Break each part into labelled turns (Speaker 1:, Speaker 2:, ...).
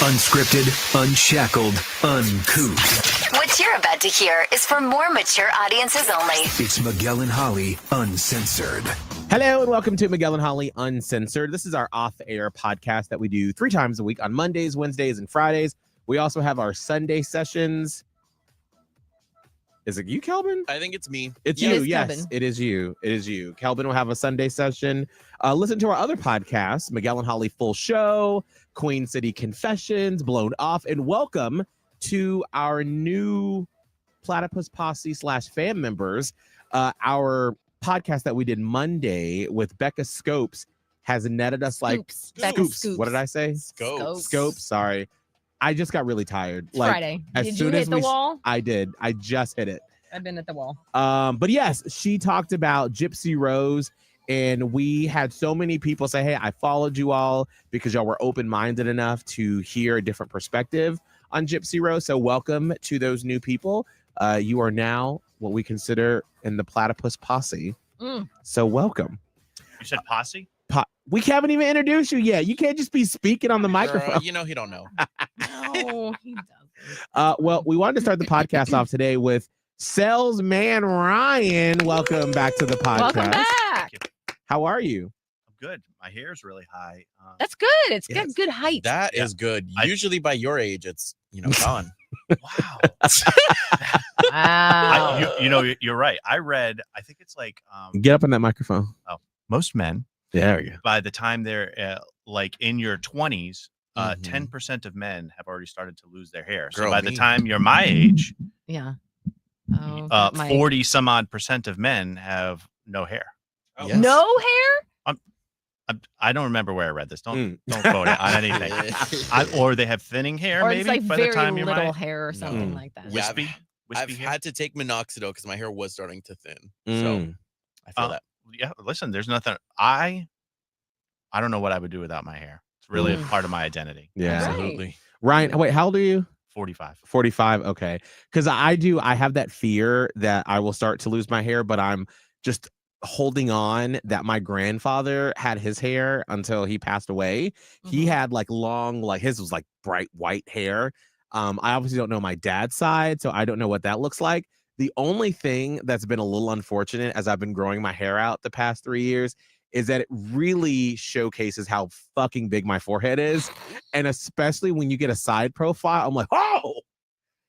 Speaker 1: Unscripted, unshackled, uncouth.
Speaker 2: What you're about to hear is for more mature audiences only.
Speaker 1: It's Miguel and Holly, Uncensored.
Speaker 3: Hello and welcome to Miguel and Holly Uncensored. This is our off-air podcast that we do 3 times a week on Mondays, Wednesdays, and Fridays. We also have our Sunday sessions. Is it you, Kelvin?
Speaker 4: I think it's me.
Speaker 3: It's
Speaker 4: Yeah,
Speaker 3: you.
Speaker 4: it's
Speaker 3: Yes,
Speaker 4: Kelvin.
Speaker 3: it is you. It is you. Kelvin will have a Sunday session. Listen to our other podcasts, Miguel and Holly Full Show, Queen City Confessions, Blown Off, and welcome to our new Platypus Posse / fan members. Our podcast that we did Monday with Becca Scopes has netted us
Speaker 5: Scoops.
Speaker 3: What did I say? Scopes. Sorry. I just got really tired.
Speaker 5: It's Friday. Did you hit the wall?
Speaker 3: I did. I just hit it.
Speaker 5: I've been at the wall.
Speaker 3: But yes, she talked about Gypsy Rose, and we had so many people say, hey, I followed you all because y'all were open-minded enough to hear a different perspective on Gypsy Rose. So welcome to those new people. You are now what we consider in the Platypus Posse. So welcome.
Speaker 6: You said posse?
Speaker 3: We haven't even introduced you yet. You can't just be speaking on the microphone.
Speaker 4: You know he don't know.
Speaker 5: No, he doesn't.
Speaker 3: Well, we wanted to start the podcast off today with Salesman Ryan. Welcome back to the podcast.
Speaker 5: Welcome back.
Speaker 3: How are you?
Speaker 6: I'm good. My hair is really high.
Speaker 5: That's good. It's
Speaker 3: Yes.
Speaker 5: got good height.
Speaker 4: That is good. Usually by your age, it's gone.
Speaker 6: Wow.
Speaker 5: Wow.
Speaker 6: You're right. I think it's like
Speaker 3: Get up on that microphone.
Speaker 6: most men,
Speaker 3: There we go.
Speaker 6: by the time they're like in your 20s,
Speaker 4: Mhm.
Speaker 6: 10% of men have already started to lose their hair. So
Speaker 4: Girl,
Speaker 6: by the
Speaker 4: me.
Speaker 6: time you're my age,
Speaker 5: Yeah. Oh,
Speaker 6: 40 some odd percent of men have no hair.
Speaker 4: Yes.
Speaker 5: No hair?
Speaker 6: I don't remember where I read this. Don't quote it on anything. Or they have thinning hair,
Speaker 5: Or
Speaker 6: maybe
Speaker 5: it's like
Speaker 6: by
Speaker 5: very
Speaker 6: the time you're
Speaker 5: little
Speaker 6: my
Speaker 5: hair or something
Speaker 3: No.
Speaker 5: like that.
Speaker 4: Yeah,
Speaker 6: wispy.
Speaker 4: I've
Speaker 6: hair.
Speaker 4: had to take minoxidil because my hair was starting to thin. So
Speaker 3: Mm.
Speaker 4: I feel that.
Speaker 6: Yeah, listen, there's nothing. I don't know what I would do without my hair. It's really a part of my identity.
Speaker 3: Yeah.
Speaker 5: Right.
Speaker 4: Absolutely.
Speaker 3: Ryan, wait, how old are you?
Speaker 6: 45.
Speaker 3: 45. Okay. Because I have that fear that I will start to lose my hair, but I'm just holding on that my grandfather had his hair until he passed away. He
Speaker 5: Mhm.
Speaker 3: had like long, like his was like bright white hair. I obviously don't know my dad's side, so I don't know what that looks like. The only thing that's been a little unfortunate as I've been growing my hair out the past 3 years is that it really showcases how fucking big my forehead is. And especially when you get a side profile, I'm like, oh,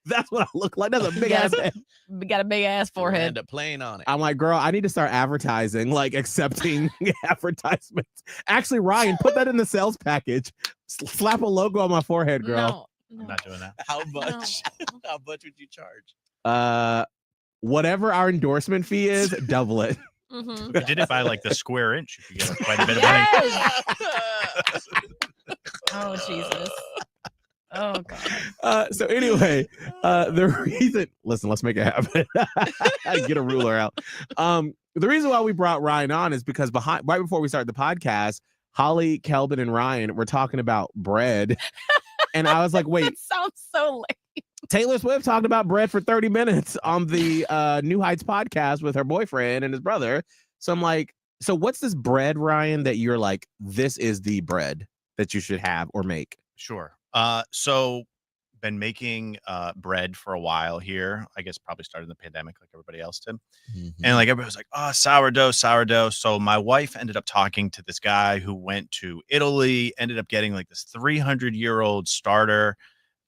Speaker 3: that's what I look like. That's a big ass head.
Speaker 5: We got a big ass
Speaker 4: You'll
Speaker 5: forehead.
Speaker 4: end up playing on it.
Speaker 3: I'm like, girl, I need to start advertising, like accepting advertisements. Actually, Ryan, put that in the sales package. Slap a logo on my forehead, girl.
Speaker 5: No,
Speaker 6: I'm not doing that.
Speaker 4: How much? How much would you charge?
Speaker 3: Whatever our endorsement fee is, double it.
Speaker 5: Mhm.
Speaker 6: If you did it by like the square inch, you could get quite a bit of money.
Speaker 5: Yes. Oh, Jesus. Oh, God.
Speaker 3: So anyway, the reason, listen, let's make it happen. Get a ruler out. The reason why we brought Ryan on is because right before we started the podcast, Holly, Kelvin, and Ryan were talking about bread. And I was like, wait,
Speaker 5: That sounds so lame.
Speaker 3: Taylor Swift talked about bread for 30 minutes on the New Heights podcast with her boyfriend and his brother. So I'm like, so what's this bread, Ryan, that you're like, this is the bread that you should have or make?
Speaker 6: Sure. So been making bread for a while here. I guess probably started in the pandemic like everybody else did. And like everybody was like, oh, sourdough. So my wife ended up talking to this guy who went to Italy, ended up getting like this 300-year-old starter,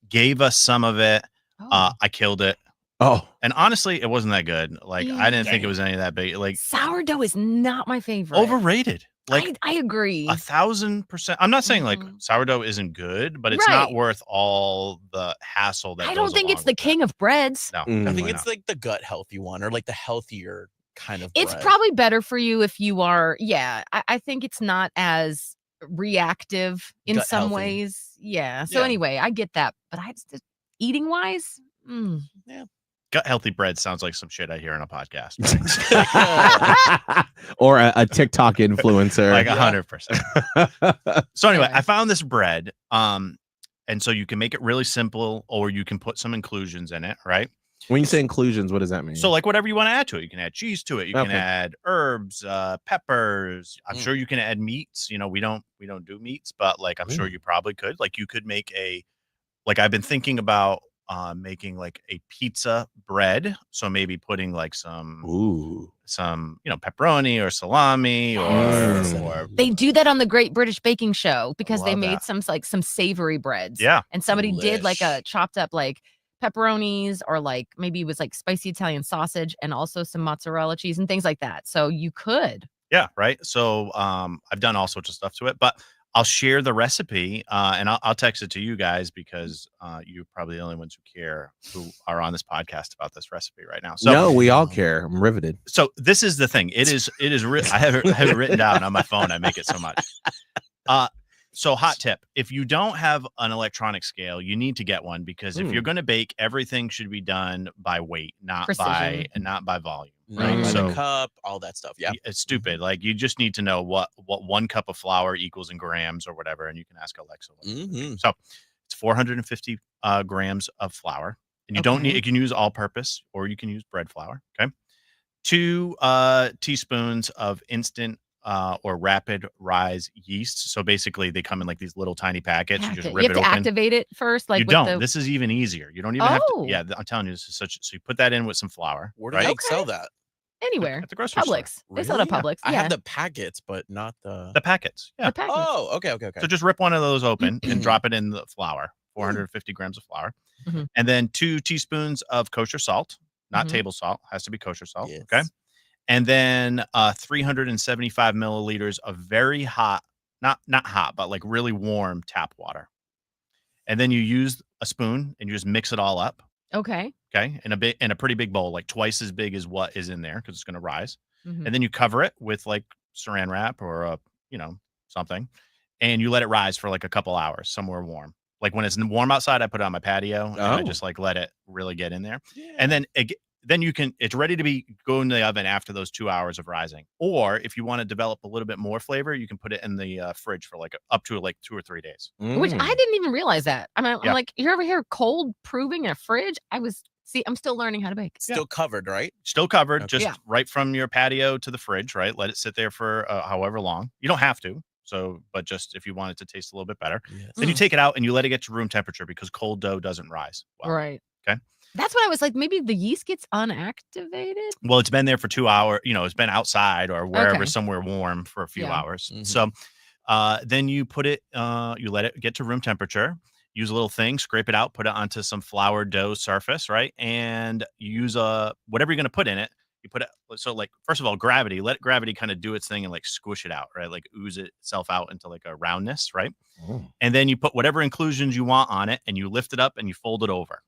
Speaker 6: gave us some of it.
Speaker 5: Oh.
Speaker 6: I killed it.
Speaker 3: Oh,
Speaker 6: And honestly, it wasn't that good. Like I didn't think it was any of that big. Like
Speaker 5: Sourdough is not my favorite.
Speaker 6: overrated. Like
Speaker 5: I agree.
Speaker 6: 1,000%. I'm not saying like
Speaker 5: Mhm.
Speaker 6: sourdough isn't good, but it's not
Speaker 5: Right.
Speaker 6: worth all the hassle that
Speaker 5: I don't
Speaker 6: goes
Speaker 5: think it's
Speaker 6: along
Speaker 5: the
Speaker 6: with
Speaker 5: king of breads.
Speaker 6: that. No,
Speaker 3: Mm.
Speaker 4: I
Speaker 6: definitely
Speaker 4: think it's
Speaker 6: not.
Speaker 4: like the gut healthy one or like the healthier kind of
Speaker 5: It's
Speaker 4: bread.
Speaker 5: probably better for you if you are, I think it's not as reactive in
Speaker 4: Gut
Speaker 5: some
Speaker 4: healthy.
Speaker 5: ways. Yeah. So
Speaker 4: Yeah.
Speaker 5: anyway, I get that. But eating wise,
Speaker 6: Gut healthy bread sounds like some shit I hear on a podcast.
Speaker 3: or a TikTok influencer.
Speaker 6: Like 100%. So anyway,
Speaker 5: Yeah.
Speaker 6: I found this bread. And so you can make it really simple, or you can put some inclusions in it, right?
Speaker 3: When you say inclusions, what does that mean?
Speaker 6: So like whatever you want to add to it, you can add cheese to it. You can
Speaker 3: Okay.
Speaker 6: add herbs, peppers. I'm
Speaker 4: Mm.
Speaker 6: sure you can add meats. You know, we don't do meats, but like I'm sure you probably could. Like you could make a like I've been thinking about making like a pizza bread. So maybe putting like some pepperoni or salami or
Speaker 5: They do that on the Great British Baking Show because they
Speaker 6: love
Speaker 5: made
Speaker 6: that.
Speaker 5: some savory breads.
Speaker 6: Yeah.
Speaker 5: And somebody did like a
Speaker 4: Delish.
Speaker 5: chopped up like pepperonis or like maybe it was like spicy Italian sausage and also some mozzarella cheese and things like that. So you could.
Speaker 6: Yeah, right. So I've done all sorts of stuff to it, but I'll share the recipe and I'll text it to you guys because you're probably the only ones who care who are on this podcast about this recipe right now. So
Speaker 3: No, we all care. I'm riveted.
Speaker 6: So this is the thing. It is. I have it written down on my phone. I make it so much. So hot tip: if you don't have an electronic scale, you need to get one because if you're going to bake, everything should be done by weight, not by volume.
Speaker 4: Right. By
Speaker 6: So
Speaker 4: the cup, all that stuff. Yeah.
Speaker 6: it's stupid. Like you just need to know what 1 cup of flour equals in grams or whatever, and you can ask Alexa. So it's 450 grams of flour, and you don't need. You can use all-purpose or you can use bread flour. Okay, 2 teaspoons of instant or rapid rise yeast. So basically, they come in like these little tiny packets. You just rip
Speaker 5: you have
Speaker 6: it
Speaker 5: to
Speaker 6: open.
Speaker 5: activate it first. Like
Speaker 6: You don't. This is even easier. You don't even have to. Yeah, I'm telling you, this is such. So you put that in with some flour.
Speaker 4: Where do they sell that?
Speaker 5: Anywhere
Speaker 6: At the grocery store.
Speaker 5: Publix. They sell it at Publix.
Speaker 4: I
Speaker 5: Yeah.
Speaker 4: have the packets, but not the
Speaker 6: packets. Yeah.
Speaker 5: The packets.
Speaker 4: Oh, okay.
Speaker 6: So just rip one of those open and drop it in the flour. 450 grams of flour, and then 2 teaspoons of kosher salt, not table salt. Has to be kosher salt.
Speaker 4: Yes.
Speaker 6: Okay. And then 375 milliliters of very hot, not hot, but like really warm tap water. And then you use a spoon and you just mix it all up.
Speaker 5: Okay.
Speaker 6: Okay. In a pretty big bowl, like twice as big as what is in there because it's going to rise. And then you cover it with like saran wrap or something, and you let it rise for like a couple hours somewhere warm. Like when it's warm outside, I put it on my patio and I just like let it really get in there. Yeah. And then you can, it's ready to go in the oven after those 2 hours of rising. Or if you want to develop a little bit more flavor, you can put it in the fridge for like up to like 2 or 3 days.
Speaker 5: Which I didn't even realize that. I'm like, you're over here cold proving in a fridge. I'm still learning how to bake.
Speaker 4: Still covered, right?
Speaker 6: Still covered,
Speaker 4: Okay.
Speaker 6: just right from your patio to the fridge, right? Let it sit there for however long. You don't have to. So, but just if you want it to taste a little bit better, then you take it out and you let it get to room temperature because cold dough doesn't rise well.
Speaker 5: Right.
Speaker 6: Okay.
Speaker 5: That's what I was like. Maybe the yeast gets unactivated.
Speaker 6: Well, it's been there for 2 hours. It's been outside or wherever, somewhere warm for a few hours. So, then you put it. You let it get to room temperature. Use a little thing, scrape it out, put it onto some flour dough surface, right? And use whatever you're going to put in it. You put it, so like, first of all, let gravity kind of do its thing and like squish it out, right? Like ooze itself out into like a roundness, right? And then you put whatever inclusions you want on it and you lift it up and you fold it over.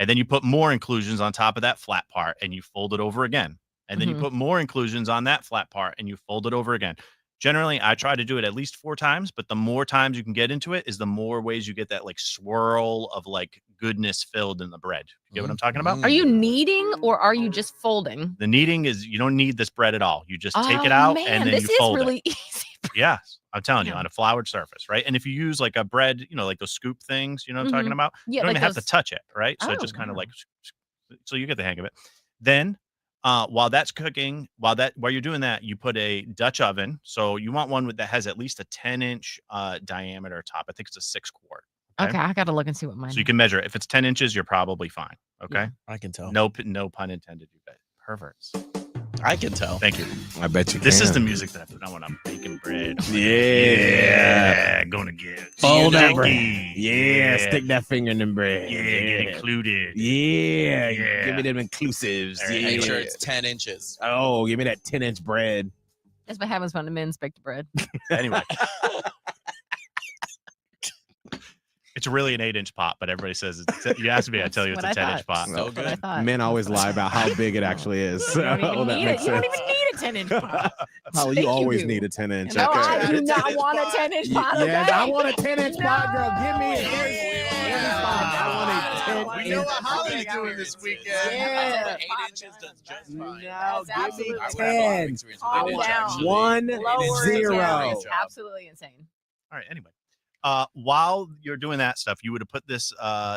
Speaker 6: And then you put more inclusions on top of that flat part and you fold it over again. And then you put more inclusions on that flat part and you fold it over again. Generally, I try to do it at least 4 times, but the more times you can get into it is the more ways you get that like swirl of like goodness filled in the bread. You get what I'm talking about?
Speaker 5: Are you kneading or are you just folding?
Speaker 6: The kneading is, you don't need this bread at all. You just take it out and then you fold
Speaker 5: really
Speaker 6: it.
Speaker 5: Easy.
Speaker 6: Yes, I'm telling you, on a floured surface, right? And if you use like a bread, like those scoop things, you know what I'm talking about?
Speaker 5: Yeah,
Speaker 6: you don't
Speaker 5: like
Speaker 6: even have to touch it, right? So it just kind of like, so you get the hang of it. Then while that's cooking, while you're doing that, you put a Dutch oven. So you want one that has at least a 10-inch diameter top. I think it's a 6 quart.
Speaker 5: Okay, I got to look and see what mine.
Speaker 6: So you can measure it. If it's 10 inches, you're probably fine. Okay,
Speaker 4: Yeah, I can tell.
Speaker 6: No pun intended. You bet. Perverts.
Speaker 4: I can tell.
Speaker 6: Thank you.
Speaker 3: I bet you.
Speaker 6: This is the music that I put on when I'm baking bread.
Speaker 3: Yeah.
Speaker 6: Gonna get
Speaker 3: Fold that bread.
Speaker 6: sticky.
Speaker 3: Yeah, stick that finger in the bread.
Speaker 6: Get included.
Speaker 3: Yeah.
Speaker 6: Yeah.
Speaker 3: Give me them inclusives.
Speaker 6: All right,
Speaker 3: Yeah.
Speaker 4: Make sure it's 10 inches.
Speaker 3: Oh, give me that 10-inch bread.
Speaker 5: That's what happens when the men bake the bread.
Speaker 6: Anyway. It's really an 8-inch pot, but everybody says you ask me, I tell you it's a 10-inch pot.
Speaker 4: So good.
Speaker 3: Men always lie about how big it actually is.
Speaker 5: You don't
Speaker 3: So
Speaker 5: even
Speaker 3: that
Speaker 5: need
Speaker 3: makes
Speaker 5: it. You don't
Speaker 3: sense.
Speaker 5: even need a 10-inch pot.
Speaker 3: Oh,
Speaker 5: Thank
Speaker 3: you
Speaker 5: you,
Speaker 3: always
Speaker 5: dude.
Speaker 3: need a 10-inch.
Speaker 5: No, I
Speaker 3: Okay.
Speaker 5: do not want a 10-inch pot.
Speaker 3: Yes,
Speaker 5: okay?
Speaker 3: I want a 10-inch pot, girl. Give me it.
Speaker 4: We know what Holly's doing this weekend.
Speaker 3: Yeah.
Speaker 4: 8 inches does just fine.
Speaker 3: No,
Speaker 5: That's
Speaker 3: give me
Speaker 5: absolutely
Speaker 3: 10.
Speaker 5: Calm down.
Speaker 3: 1
Speaker 5: Lower
Speaker 3: 0.
Speaker 5: it down. It's absolutely insane.
Speaker 6: All right. Anyway, while you're doing that stuff, you would have put this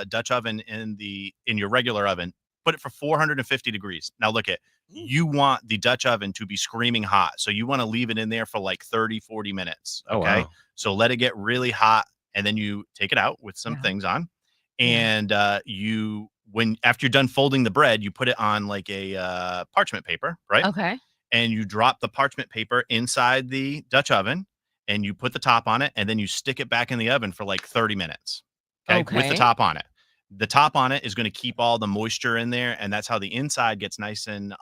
Speaker 6: Dutch oven in your regular oven. Put it for 450 degrees. Now look at, you want the Dutch oven to be screaming hot. So you want to leave it in there for like 30, 40 minutes. Okay.
Speaker 3: Oh, wow.
Speaker 6: So let it get really hot and then you take it out with some things on and after you're done folding the bread, you put it on like a parchment paper, right?
Speaker 5: Okay.
Speaker 6: And you drop the parchment paper inside the Dutch oven, and you put the top on it, and then you stick it back in the oven for like 30 minutes. Okay. With the
Speaker 5: Okay.
Speaker 6: top on it. The top on it is going to keep all the moisture in there, and that's how the inside gets nice and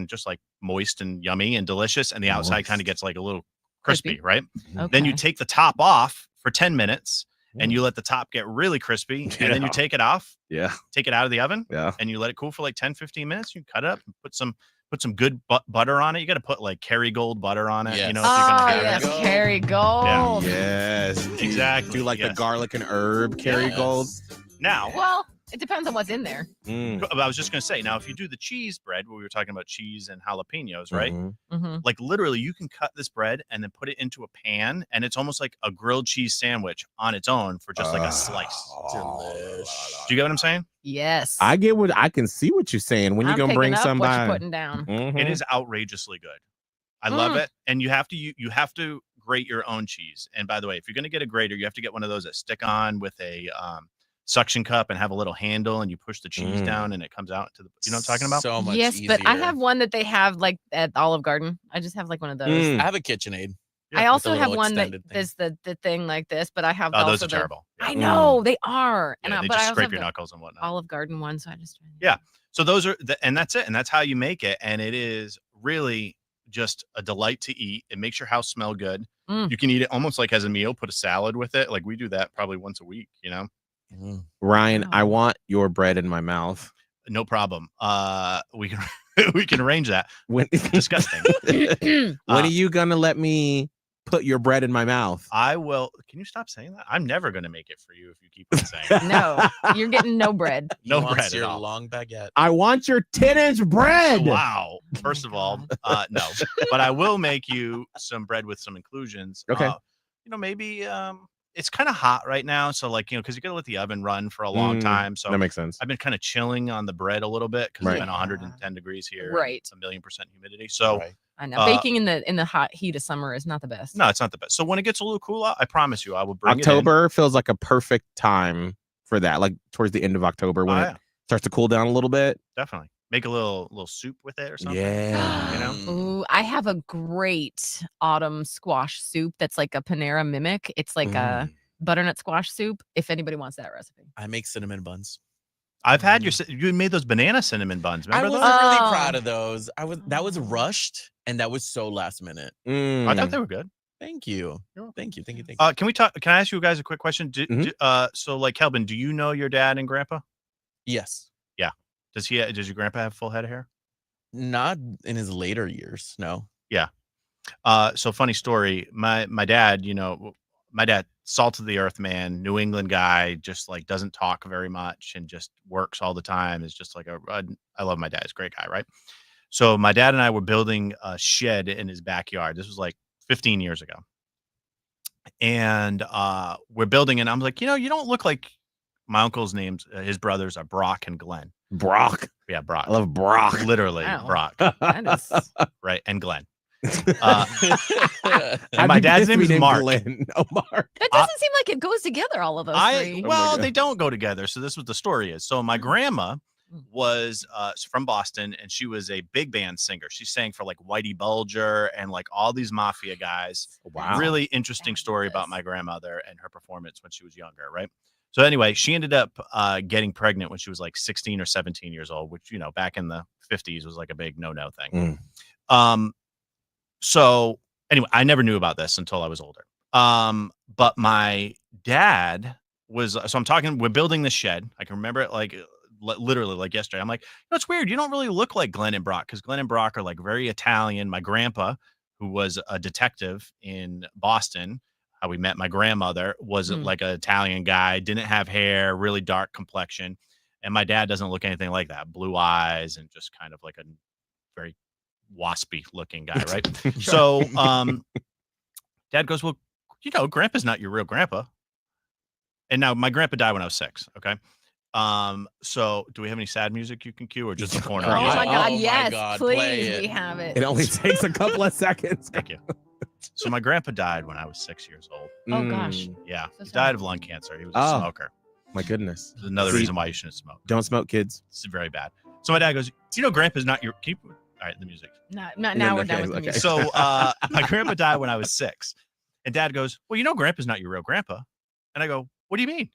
Speaker 6: just like moist and yummy and delicious, and the outside kind of gets like a little crispy, right?
Speaker 5: Okay.
Speaker 6: Then you take the top off for 10 minutes, and you let the top get really crispy, and then you take it off, take it out of the oven, and you let it cool for like 10-15 minutes. You cut it up and put some good butter on it. You got to put like Kerrygold butter on it.
Speaker 4: Yes.
Speaker 6: You know, if you're gonna have
Speaker 5: yes,
Speaker 6: it.
Speaker 5: Kerrygold.
Speaker 3: Yes.
Speaker 6: Exactly.
Speaker 3: Do like the
Speaker 6: Yes.
Speaker 3: garlic and herb Kerrygold.
Speaker 6: Now,
Speaker 5: Well, it depends on what's in there.
Speaker 6: I was just gonna say, now if you do the cheese bread, where we were talking about cheese and jalapenos, right?
Speaker 5: Mm-hmm.
Speaker 6: Like literally, you can cut this bread and then put it into a pan, and it's almost like a grilled cheese sandwich on its own for just like a slice.
Speaker 4: Delish.
Speaker 6: Do you get what I'm saying?
Speaker 5: Yes.
Speaker 3: I can see what you're saying. When
Speaker 5: I'm
Speaker 3: you're gonna bring
Speaker 5: picking up what
Speaker 3: somebody,
Speaker 5: you're putting down.
Speaker 6: It is outrageously good. I love it, and you have to grate your own cheese. And by the way, if you're gonna get a grater, you have to get one of those that stick on with a suction cup and have a little handle, and you push the cheese down, and it comes out to the. You know what I'm talking about?
Speaker 4: So much
Speaker 5: Yes,
Speaker 4: easier.
Speaker 5: but I have one that they have like at Olive Garden. I just have like one of those.
Speaker 4: I have a KitchenAid.
Speaker 6: Yeah,
Speaker 5: I also
Speaker 4: with a
Speaker 5: have
Speaker 4: little
Speaker 5: one that
Speaker 4: extended thing.
Speaker 5: is the thing like this, but I have
Speaker 6: Oh,
Speaker 5: also
Speaker 6: those are
Speaker 5: the-
Speaker 6: terrible.
Speaker 5: I know they are,
Speaker 6: Yeah, they
Speaker 5: but I
Speaker 6: just
Speaker 5: also
Speaker 6: scrape
Speaker 5: have
Speaker 6: your
Speaker 5: the
Speaker 6: knuckles and whatnot.
Speaker 5: Olive Garden one, so I just
Speaker 6: Yeah. So those are, and that's it, and that's how you make it, and it is really just a delight to eat. It makes your house smell good. You can eat it almost like as a meal. Put a salad with it. Like we do that probably once a week. You know,
Speaker 3: Ryan, I
Speaker 5: Wow.
Speaker 3: want your bread in my mouth.
Speaker 6: no problem. We can we can arrange that.
Speaker 3: When
Speaker 6: Disgusting.
Speaker 3: when are you gonna let me put your bread in my mouth?
Speaker 6: I will. Can you stop saying that? I'm never gonna make it for you if you keep on saying that.
Speaker 5: No, you're getting no bread.
Speaker 6: No
Speaker 4: He wants
Speaker 6: bread at
Speaker 4: your
Speaker 6: all.
Speaker 4: long baguette.
Speaker 3: I want your 10-inch bread.
Speaker 6: Wow.
Speaker 5: Oh
Speaker 6: First
Speaker 5: my
Speaker 6: of all,
Speaker 5: God.
Speaker 6: no. But I will make you some bread with some inclusions.
Speaker 3: Okay.
Speaker 6: Maybe it's kind of hot right now, so like because you got to let the oven run for a long time. So
Speaker 3: That makes sense.
Speaker 6: I've been kind of chilling on the bread a little bit because
Speaker 3: Right.
Speaker 6: it's been 110 degrees here. and
Speaker 5: Right.
Speaker 6: It's 1,000,000% humidity. So
Speaker 4: Right.
Speaker 5: I know baking in the hot heat of summer is not the best.
Speaker 6: no, it's not the best. So when it gets a little cooler, I promise you, I will bring
Speaker 3: October feels like a perfect time for that. Like towards the end of October
Speaker 6: it in.
Speaker 3: when
Speaker 6: Oh,
Speaker 3: it
Speaker 6: yeah,
Speaker 3: starts to cool down a little bit.
Speaker 6: definitely. Make a little soup with it or something.
Speaker 3: Yeah.
Speaker 6: You know?
Speaker 5: Ooh, I have a great autumn squash soup that's like a Panera mimic. It's like a butternut squash soup. If anybody wants that recipe,
Speaker 4: I make cinnamon buns.
Speaker 6: I've had you made those banana cinnamon buns.
Speaker 4: I
Speaker 6: Remember
Speaker 4: was
Speaker 6: those?
Speaker 4: really
Speaker 5: Oh.
Speaker 4: proud of those. That was rushed, and that was so last minute.
Speaker 6: I thought they were good.
Speaker 4: Thank you.
Speaker 6: You're welcome.
Speaker 4: Thank you. Thank you.
Speaker 6: Can we talk? Can I ask you guys a quick question? So, like, Kelvin, do you know your dad and grandpa?
Speaker 4: Yes.
Speaker 6: Does your grandpa have full head of hair?
Speaker 4: Not in his later years. No.
Speaker 6: So funny story. My dad, salt of the earth man, New England guy, just like doesn't talk very much and just works all the time. Is just like I love my dad. He's a great guy, right? So my dad and I were building a shed in his backyard. This was like 15 years ago. And we're building, and I'm like, you don't look like my uncle's names. His brothers are Brock and Glenn.
Speaker 3: Brock.
Speaker 6: Yeah, Brock.
Speaker 3: I love Brock.
Speaker 6: Literally,
Speaker 5: Wow.
Speaker 6: Brock.
Speaker 5: that is
Speaker 6: Right, and Glenn.
Speaker 3: I'd
Speaker 6: And my
Speaker 3: be
Speaker 6: dad's
Speaker 3: pissed to
Speaker 6: name
Speaker 3: be
Speaker 6: is
Speaker 3: named
Speaker 6: Mark.
Speaker 3: Glenn. Oh, Mark.
Speaker 5: that doesn't seem like it goes together. All of those three.
Speaker 3: my
Speaker 6: Well,
Speaker 3: God.
Speaker 6: they don't go together. So this is what the story is. So my grandma was from Boston, and she was a big band singer. She sang for like Whitey Bulger and like all these mafia guys.
Speaker 3: Wow.
Speaker 6: Really interesting story about my grandmother and her performance when she was younger, right? So anyway, she ended up getting pregnant when she was like 16 or 17 years old, which, back in the 50s was like a big no-no thing. So anyway, I never knew about this until I was older. But my dad was, so I'm talking, we're building this shed. I can remember it like literally like yesterday. I'm like, it's weird. You don't really look like Glenn and Brock, because Glenn and Brock are like very Italian. My grandpa, who was a detective in Boston, how we met my grandmother, was like an Italian guy, didn't have hair, really dark complexion. And my dad doesn't look anything like that. Blue eyes and just kind of like a very waspy looking guy, right? So dad goes, well, grandpa's not your real grandpa. And now my grandpa died when I was 6. Okay. So do we have any sad music you can cue, or just a corner?
Speaker 5: Oh
Speaker 6: music?
Speaker 5: my God!
Speaker 4: Oh my
Speaker 5: Yes,
Speaker 4: God, play
Speaker 5: please.
Speaker 4: it.
Speaker 5: We have it.
Speaker 3: It only takes a couple of seconds.
Speaker 6: Thank you. So my grandpa died when I was 6 years old.
Speaker 5: Oh gosh.
Speaker 6: Yeah.
Speaker 5: So
Speaker 6: He
Speaker 5: sorry.
Speaker 6: died of lung cancer. He was a smoker.
Speaker 3: My goodness.
Speaker 6: There's another
Speaker 3: See,
Speaker 6: reason why you shouldn't smoke.
Speaker 3: Don't smoke, kids.
Speaker 6: It's very bad. So my dad goes, you know, grandpa's not your. All right, the music.
Speaker 5: Now we're done with the music.
Speaker 6: So my grandpa died when I was 6. And dad goes, well, you know, grandpa's not your real grandpa. And I go, what do you mean?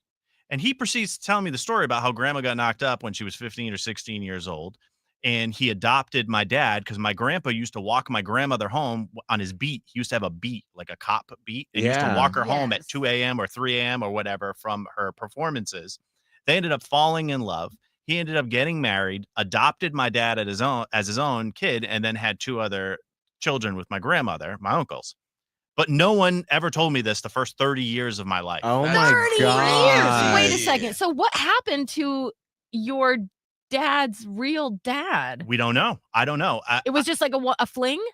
Speaker 6: And he proceeds to tell me the story about how grandma got knocked up when she was 15 or 16 years old. And he adopted my dad because my grandpa used to walk my grandmother home on his beat. He used to have a beat, like a cop beat. And he used to
Speaker 3: Yeah.
Speaker 6: walk her home at
Speaker 5: Yes.
Speaker 6: 2 a.m. or 3 a.m. or whatever from her performances. They ended up falling in love. He ended up getting married, adopted my dad as his own kid, and then had 2 other children with my grandmother, my uncles. But no one ever told me this the first 30 years of my life.
Speaker 3: Oh
Speaker 5: 30
Speaker 3: my god.
Speaker 5: years. Wait a second. So what happened to your dad's real dad?
Speaker 6: We don't know. I don't know.
Speaker 5: It was just like a fling?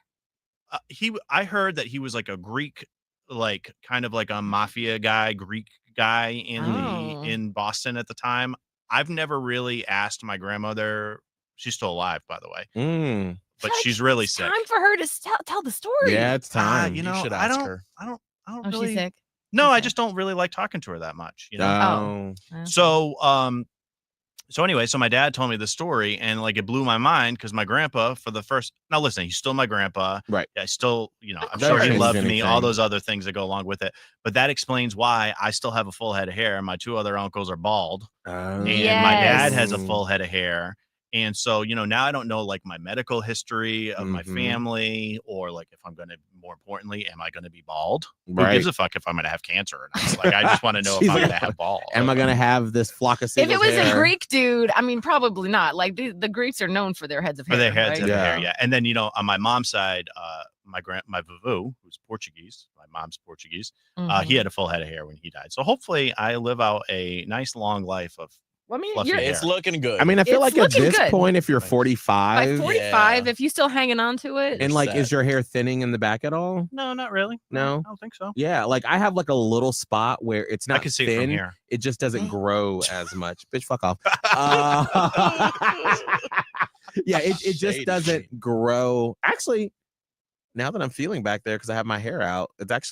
Speaker 6: I heard that he was like a Greek, like kind of like a mafia guy, Greek guy in Boston at the time. I've never really asked my grandmother. She's still alive, by the way, but she's really
Speaker 5: It's
Speaker 6: sick.
Speaker 5: time for her to tell the story.
Speaker 3: Yeah, it's time.
Speaker 6: You
Speaker 4: You
Speaker 6: know,
Speaker 4: should
Speaker 6: I
Speaker 4: ask
Speaker 6: don't.
Speaker 4: her.
Speaker 6: I don't
Speaker 5: Oh,
Speaker 6: really.
Speaker 5: she's sick.
Speaker 6: No,
Speaker 5: She's
Speaker 6: I
Speaker 5: sick.
Speaker 6: just don't really like talking to her that much. You know.
Speaker 3: Oh.
Speaker 6: So anyway, so my dad told me the story, and like it blew my mind because my grandpa, for the first, now listen, he's still my grandpa,
Speaker 3: Right.
Speaker 6: I still, you know, I'm
Speaker 3: That
Speaker 6: sure he
Speaker 3: changes
Speaker 6: loved me, all
Speaker 3: anything.
Speaker 6: those other things that go along with it. But that explains why I still have a full head of hair. My 2 other uncles are bald, and my dad has a full head of hair. And so, you know, now I don't know like my medical history of my family, or like if I'm going to, more importantly, am I going to be bald? Who gives a fuck if I'm going to have cancer or not? Like, I just want to know if
Speaker 3: She's
Speaker 6: I'm
Speaker 3: like,
Speaker 6: going to have bald.
Speaker 3: Am I gonna have this flock of
Speaker 5: If
Speaker 3: seagulls
Speaker 5: it was
Speaker 3: hair?
Speaker 5: a Greek dude, I mean, probably not. Like the Greeks are known for their heads of hair.
Speaker 6: For their heads
Speaker 5: right?
Speaker 6: and hair,
Speaker 3: Yeah.
Speaker 6: yeah. And then, you know, on my mom's side, my vovoo, who's Portuguese, my mom's Portuguese, he had a full head of hair when he died. So hopefully I live out a nice long life of
Speaker 5: Well, I mean,
Speaker 6: fluffy
Speaker 5: you're,
Speaker 6: hair.
Speaker 4: It's looking good.
Speaker 3: I mean, I feel
Speaker 5: It's
Speaker 3: like at
Speaker 5: looking
Speaker 3: this
Speaker 5: good.
Speaker 3: point, if you're
Speaker 6: Thanks.
Speaker 3: 45,
Speaker 5: by 45,
Speaker 4: Yeah.
Speaker 5: if you still hanging on to it,
Speaker 3: and
Speaker 4: You're
Speaker 3: like, is
Speaker 4: set.
Speaker 3: your hair thinning in the back at all?
Speaker 6: No, not really.
Speaker 3: No?
Speaker 6: I don't think so.
Speaker 3: Yeah, like I have like a little spot where it's not
Speaker 6: I can see
Speaker 3: thin.
Speaker 6: it from here.
Speaker 3: It just doesn't grow as much. Bitch, fuck off. Yeah, it just
Speaker 4: Shady.
Speaker 3: doesn't grow. Actually, now that I'm feeling back there because I have my hair out, it's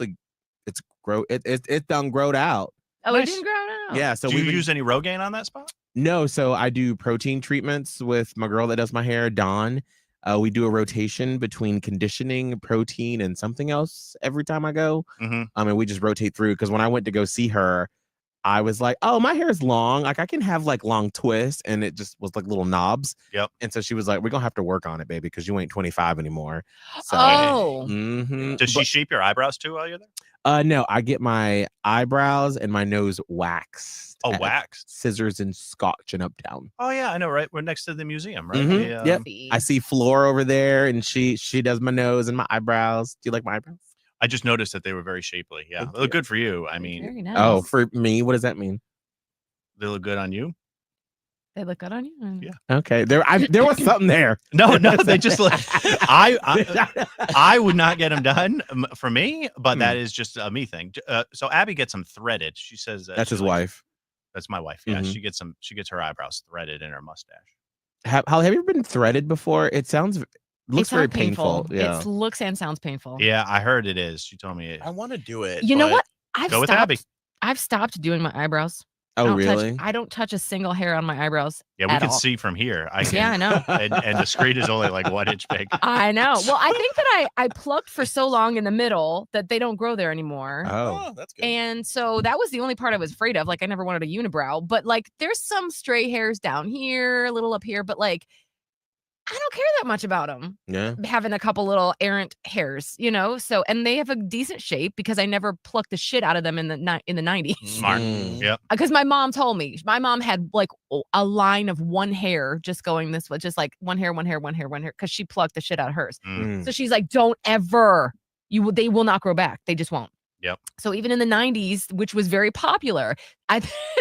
Speaker 3: done growed out.
Speaker 5: it
Speaker 6: Nice.
Speaker 5: didn't grow out.
Speaker 3: Yeah, so
Speaker 6: Do you
Speaker 3: we
Speaker 6: use any Rogaine on that spot?
Speaker 3: No, so I do protein treatments with my girl that does my hair, Dawn. We do a rotation between conditioning, protein, and something else every time I go.
Speaker 6: Mhm.
Speaker 3: And we just rotate through because when I went to go see her, I was like, oh, my hair is long. Like I can have like long twists, and it just was like little knobs.
Speaker 6: Yep.
Speaker 3: And so she was like, we're gonna have to work on it, baby, because you ain't 25 anymore. So
Speaker 5: Oh,
Speaker 3: mhm.
Speaker 6: Does she shape your eyebrows too while you're there?
Speaker 3: No, I get my eyebrows and my nose waxed.
Speaker 6: Oh,
Speaker 3: at
Speaker 6: waxed.
Speaker 3: Scissors and Scotch and Uptown.
Speaker 6: Oh yeah, I know, right? We're next to the museum, right?
Speaker 3: Mhm.
Speaker 6: Yeah.
Speaker 3: Yep. I see Floor over there, and she does my nose and my eyebrows. Do you like my eyebrows?
Speaker 6: I just noticed that they were very shapely. Yeah,
Speaker 3: Thank
Speaker 6: they look
Speaker 3: you.
Speaker 6: good for you. I mean,
Speaker 5: very nice.
Speaker 3: Oh, for me, what does that mean?
Speaker 6: they look good on you.
Speaker 5: They look good on you.
Speaker 6: Yeah.
Speaker 3: Okay, there was something there.
Speaker 6: No, they just look. I would not get them done for me, but that is just a me thing. So Abby gets them threaded. She says
Speaker 3: That's
Speaker 6: she
Speaker 3: his
Speaker 6: likes-
Speaker 3: wife.
Speaker 6: That's my wife. Yeah,
Speaker 3: Mhm.
Speaker 6: she gets her eyebrows threaded in her mustache.
Speaker 3: Have you ever been threaded before? It looks
Speaker 5: It's
Speaker 3: very
Speaker 5: not
Speaker 3: painful. Yeah.
Speaker 5: It looks and sounds painful.
Speaker 6: Yeah, I heard it is. She told me it.
Speaker 4: I want to do it.
Speaker 5: You know
Speaker 4: but
Speaker 5: what? I've
Speaker 6: Go with
Speaker 5: stopped.
Speaker 6: Abby.
Speaker 5: I've stopped doing my eyebrows.
Speaker 3: Oh, really?
Speaker 5: I don't touch a single hair on my eyebrows.
Speaker 6: Yeah, we
Speaker 5: at
Speaker 6: can
Speaker 5: all.
Speaker 6: see from here. I can,
Speaker 5: Yeah, I know.
Speaker 6: And the screen is only like 1 inch big.
Speaker 5: I know. Well, I think that I plucked for so long in the middle that they don't grow there anymore.
Speaker 3: Oh.
Speaker 4: Oh, that's good.
Speaker 5: And so that was the only part I was afraid of. Like I never wanted a unibrow, but like there's some stray hairs down here, a little up here, but like I don't care that much about them
Speaker 3: Yeah.
Speaker 5: having a couple little errant hairs, you know? So, and they have a decent shape because I never plucked the shit out of them in the 90s.
Speaker 6: Smart.
Speaker 3: Mm.
Speaker 6: Yep.
Speaker 5: Because my mom told me, my mom had like a line of one hair just going this way, just like one hair, because she plucked the shit out of hers.
Speaker 6: Mm.
Speaker 5: So she's like, don't ever, they will not grow back. They just won't.
Speaker 6: Yep.
Speaker 5: So even in the 90s, which was very popular,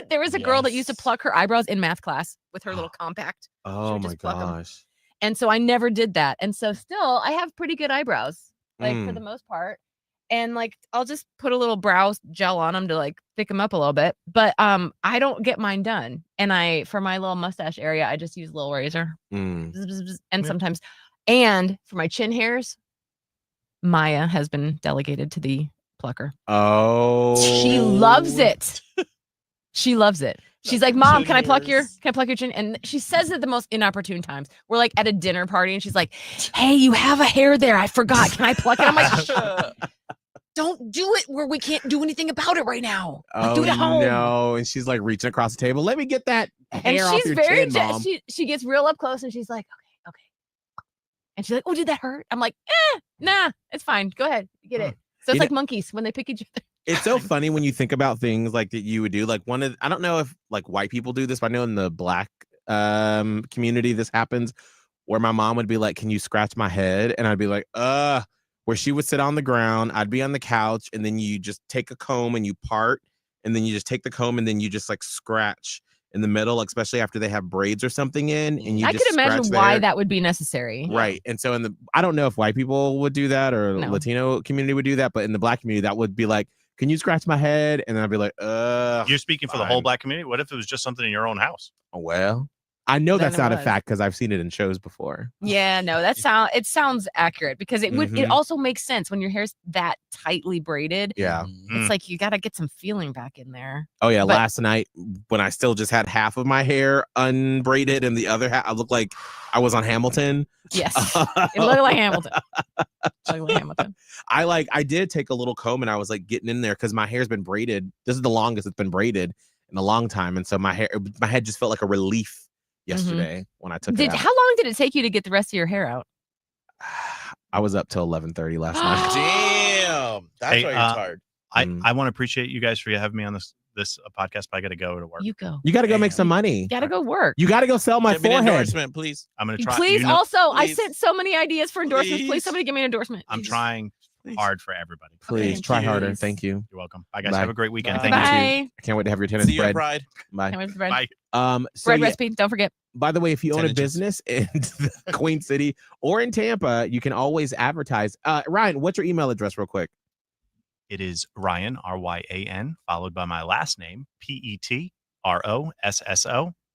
Speaker 5: there was a girl that used to
Speaker 4: Yes.
Speaker 5: pluck her eyebrows in math class with her little compact.
Speaker 3: Oh
Speaker 5: would
Speaker 3: my
Speaker 5: just pluck 'em.
Speaker 3: gosh.
Speaker 5: And so I never did that. And so still I have pretty good eyebrows, like for the most part. And like I'll just put a little brow gel on them to like thick them up a little bit. But I don't get mine done. And for my little mustache area, I just use a little razor.
Speaker 3: Mm.
Speaker 5: Bzz, bzz, bzz, and
Speaker 6: Yeah.
Speaker 5: sometimes, and for my chin hairs, Maya has been delegated to the plucker.
Speaker 3: Oh.
Speaker 5: She loves it. She loves it. She's like, Mom, can I pluck your
Speaker 4: Goodness.
Speaker 5: chin? And she says it at the most inopportune times. We're like at a dinner party and she's like, hey, you have a hair there. I forgot. Can I pluck it? I'm like, don't do it where we can't do anything about it right now. Like, do it at home.
Speaker 3: No. And she's like reaching across the table. Let me get that
Speaker 5: And
Speaker 3: hair off
Speaker 5: she's
Speaker 3: your
Speaker 5: very,
Speaker 3: chin, Mom.
Speaker 5: she gets real up close and she's like, okay. And she's like, oh, did that hurt? I'm like, nah, it's fine. Go ahead. Get it. So it's
Speaker 3: You
Speaker 5: like monkeys when they pick each other.
Speaker 3: It's so funny when you think about things like that you would do. Like I don't know if like white people do this, but I know in the Black community this happens, where my mom would be like, can you scratch my head? And I'd be like, where she would sit on the ground, I'd be on the couch, and then you just take a comb and you part, and then you just take the comb and then you just like scratch in the middle, especially after they have braids or something in, and you
Speaker 5: I
Speaker 3: just
Speaker 5: could imagine
Speaker 3: scratch
Speaker 5: why
Speaker 3: there.
Speaker 5: that would be necessary.
Speaker 3: Right. And so I don't know if white people would do that or
Speaker 5: No.
Speaker 3: Latino community would do that, but in the Black community, that would be like, can you scratch my head? And then I'd be like,
Speaker 6: You're speaking for the whole
Speaker 3: fine.
Speaker 6: Black community. What if it was just something in your own house?
Speaker 3: Oh, well, I know
Speaker 5: Then
Speaker 3: that's
Speaker 5: it
Speaker 3: not a
Speaker 5: was.
Speaker 3: fact because I've seen it in shows before.
Speaker 5: Yeah, no, it sounds accurate because it
Speaker 3: Mhm.
Speaker 5: also makes sense when your hair's that tightly braided.
Speaker 3: Yeah.
Speaker 5: It's like you got to get some feeling back in there.
Speaker 3: Oh, yeah.
Speaker 5: But-
Speaker 3: Last night when I still just had half of my hair unbraided and the other half, I looked like I was on Hamilton.
Speaker 5: Yes. It looked like Hamilton. Looked like Hamilton.
Speaker 3: I did take a little comb and I was like getting in there because my hair's been braided. This is the longest it's been braided in a long time. And so my head just felt like a relief yesterday when I took it out.
Speaker 5: How long did it take you to get the rest of your hair out?
Speaker 3: I was up till 11:30 last night.
Speaker 4: Damn. That's
Speaker 6: Hey,
Speaker 4: why you're tired.
Speaker 6: I want to appreciate you guys for having me on this podcast, but I got to go to work.
Speaker 5: You go.
Speaker 3: You got to go make
Speaker 4: Damn.
Speaker 3: some money.
Speaker 5: You got to go work.
Speaker 3: You got to go sell my
Speaker 4: Give me an
Speaker 3: forehead.
Speaker 4: endorsement, please.
Speaker 6: I'm going to try.
Speaker 5: Please,
Speaker 6: you know,
Speaker 5: also, I
Speaker 4: please.
Speaker 5: sent so many ideas for endorsements. Please,
Speaker 4: Please.
Speaker 5: somebody give me an endorsement.
Speaker 6: I'm
Speaker 5: Please.
Speaker 6: trying
Speaker 4: Please.
Speaker 6: hard for everybody.
Speaker 3: Please
Speaker 4: Thank
Speaker 3: try
Speaker 4: you.
Speaker 3: harder. Thank you.
Speaker 6: You're welcome. Bye, guys.
Speaker 3: Bye.
Speaker 6: Have a great weekend.
Speaker 4: Bye.
Speaker 6: Thank you.
Speaker 5: Bye.
Speaker 3: I can't wait to have your tennis
Speaker 4: See you at
Speaker 3: bread.
Speaker 4: Pride.
Speaker 3: Bye.
Speaker 5: Can't wait for bread.
Speaker 6: Bye.
Speaker 3: So
Speaker 5: Bread
Speaker 3: yeah,
Speaker 5: recipe. Don't forget.
Speaker 3: by the way, if you own
Speaker 4: 10
Speaker 3: a
Speaker 4: inches.
Speaker 3: business in the Queen City or in Tampa, you can always advertise. Ryan, what's your email address real quick?
Speaker 6: It is Ryan, RYAN, followed by my last name, PETROSSO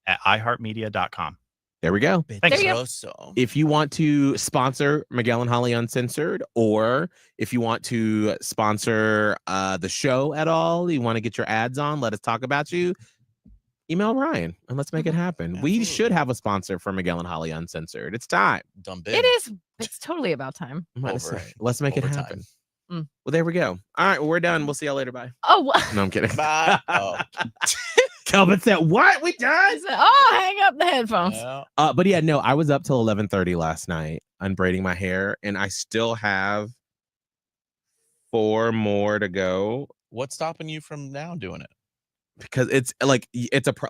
Speaker 6: at iHeartMedia.com.
Speaker 3: There we go.
Speaker 5: There you go.
Speaker 4: Petroso.
Speaker 3: If you want to sponsor Miguel and Holly Uncensored, or if you want to sponsor the show at all, you want to get your ads on, let us talk about you, email Ryan and let's make it happen. We
Speaker 4: Absolutely.
Speaker 3: should have a sponsor for Miguel and Holly Uncensored. It's time.
Speaker 4: Dumb big.
Speaker 5: It is. It's totally about time.
Speaker 3: I'm about to
Speaker 4: Over.
Speaker 3: say, let's make it
Speaker 4: Overtime.
Speaker 3: happen.
Speaker 5: Mm.
Speaker 3: Well, there we go. All right, well, we're done. We'll see y'all later. Bye.
Speaker 5: Oh, well,
Speaker 3: No, I'm kidding.
Speaker 4: Bye. Oh.
Speaker 3: Kelvin said, what? We done?
Speaker 5: I said, oh, hang up the headphones.
Speaker 4: Yeah.
Speaker 3: But yeah, no, I was up till 11:30 last night unbraiding my hair, and I still have 4 more to go
Speaker 4: What's stopping you from now doing it?
Speaker 3: because it's like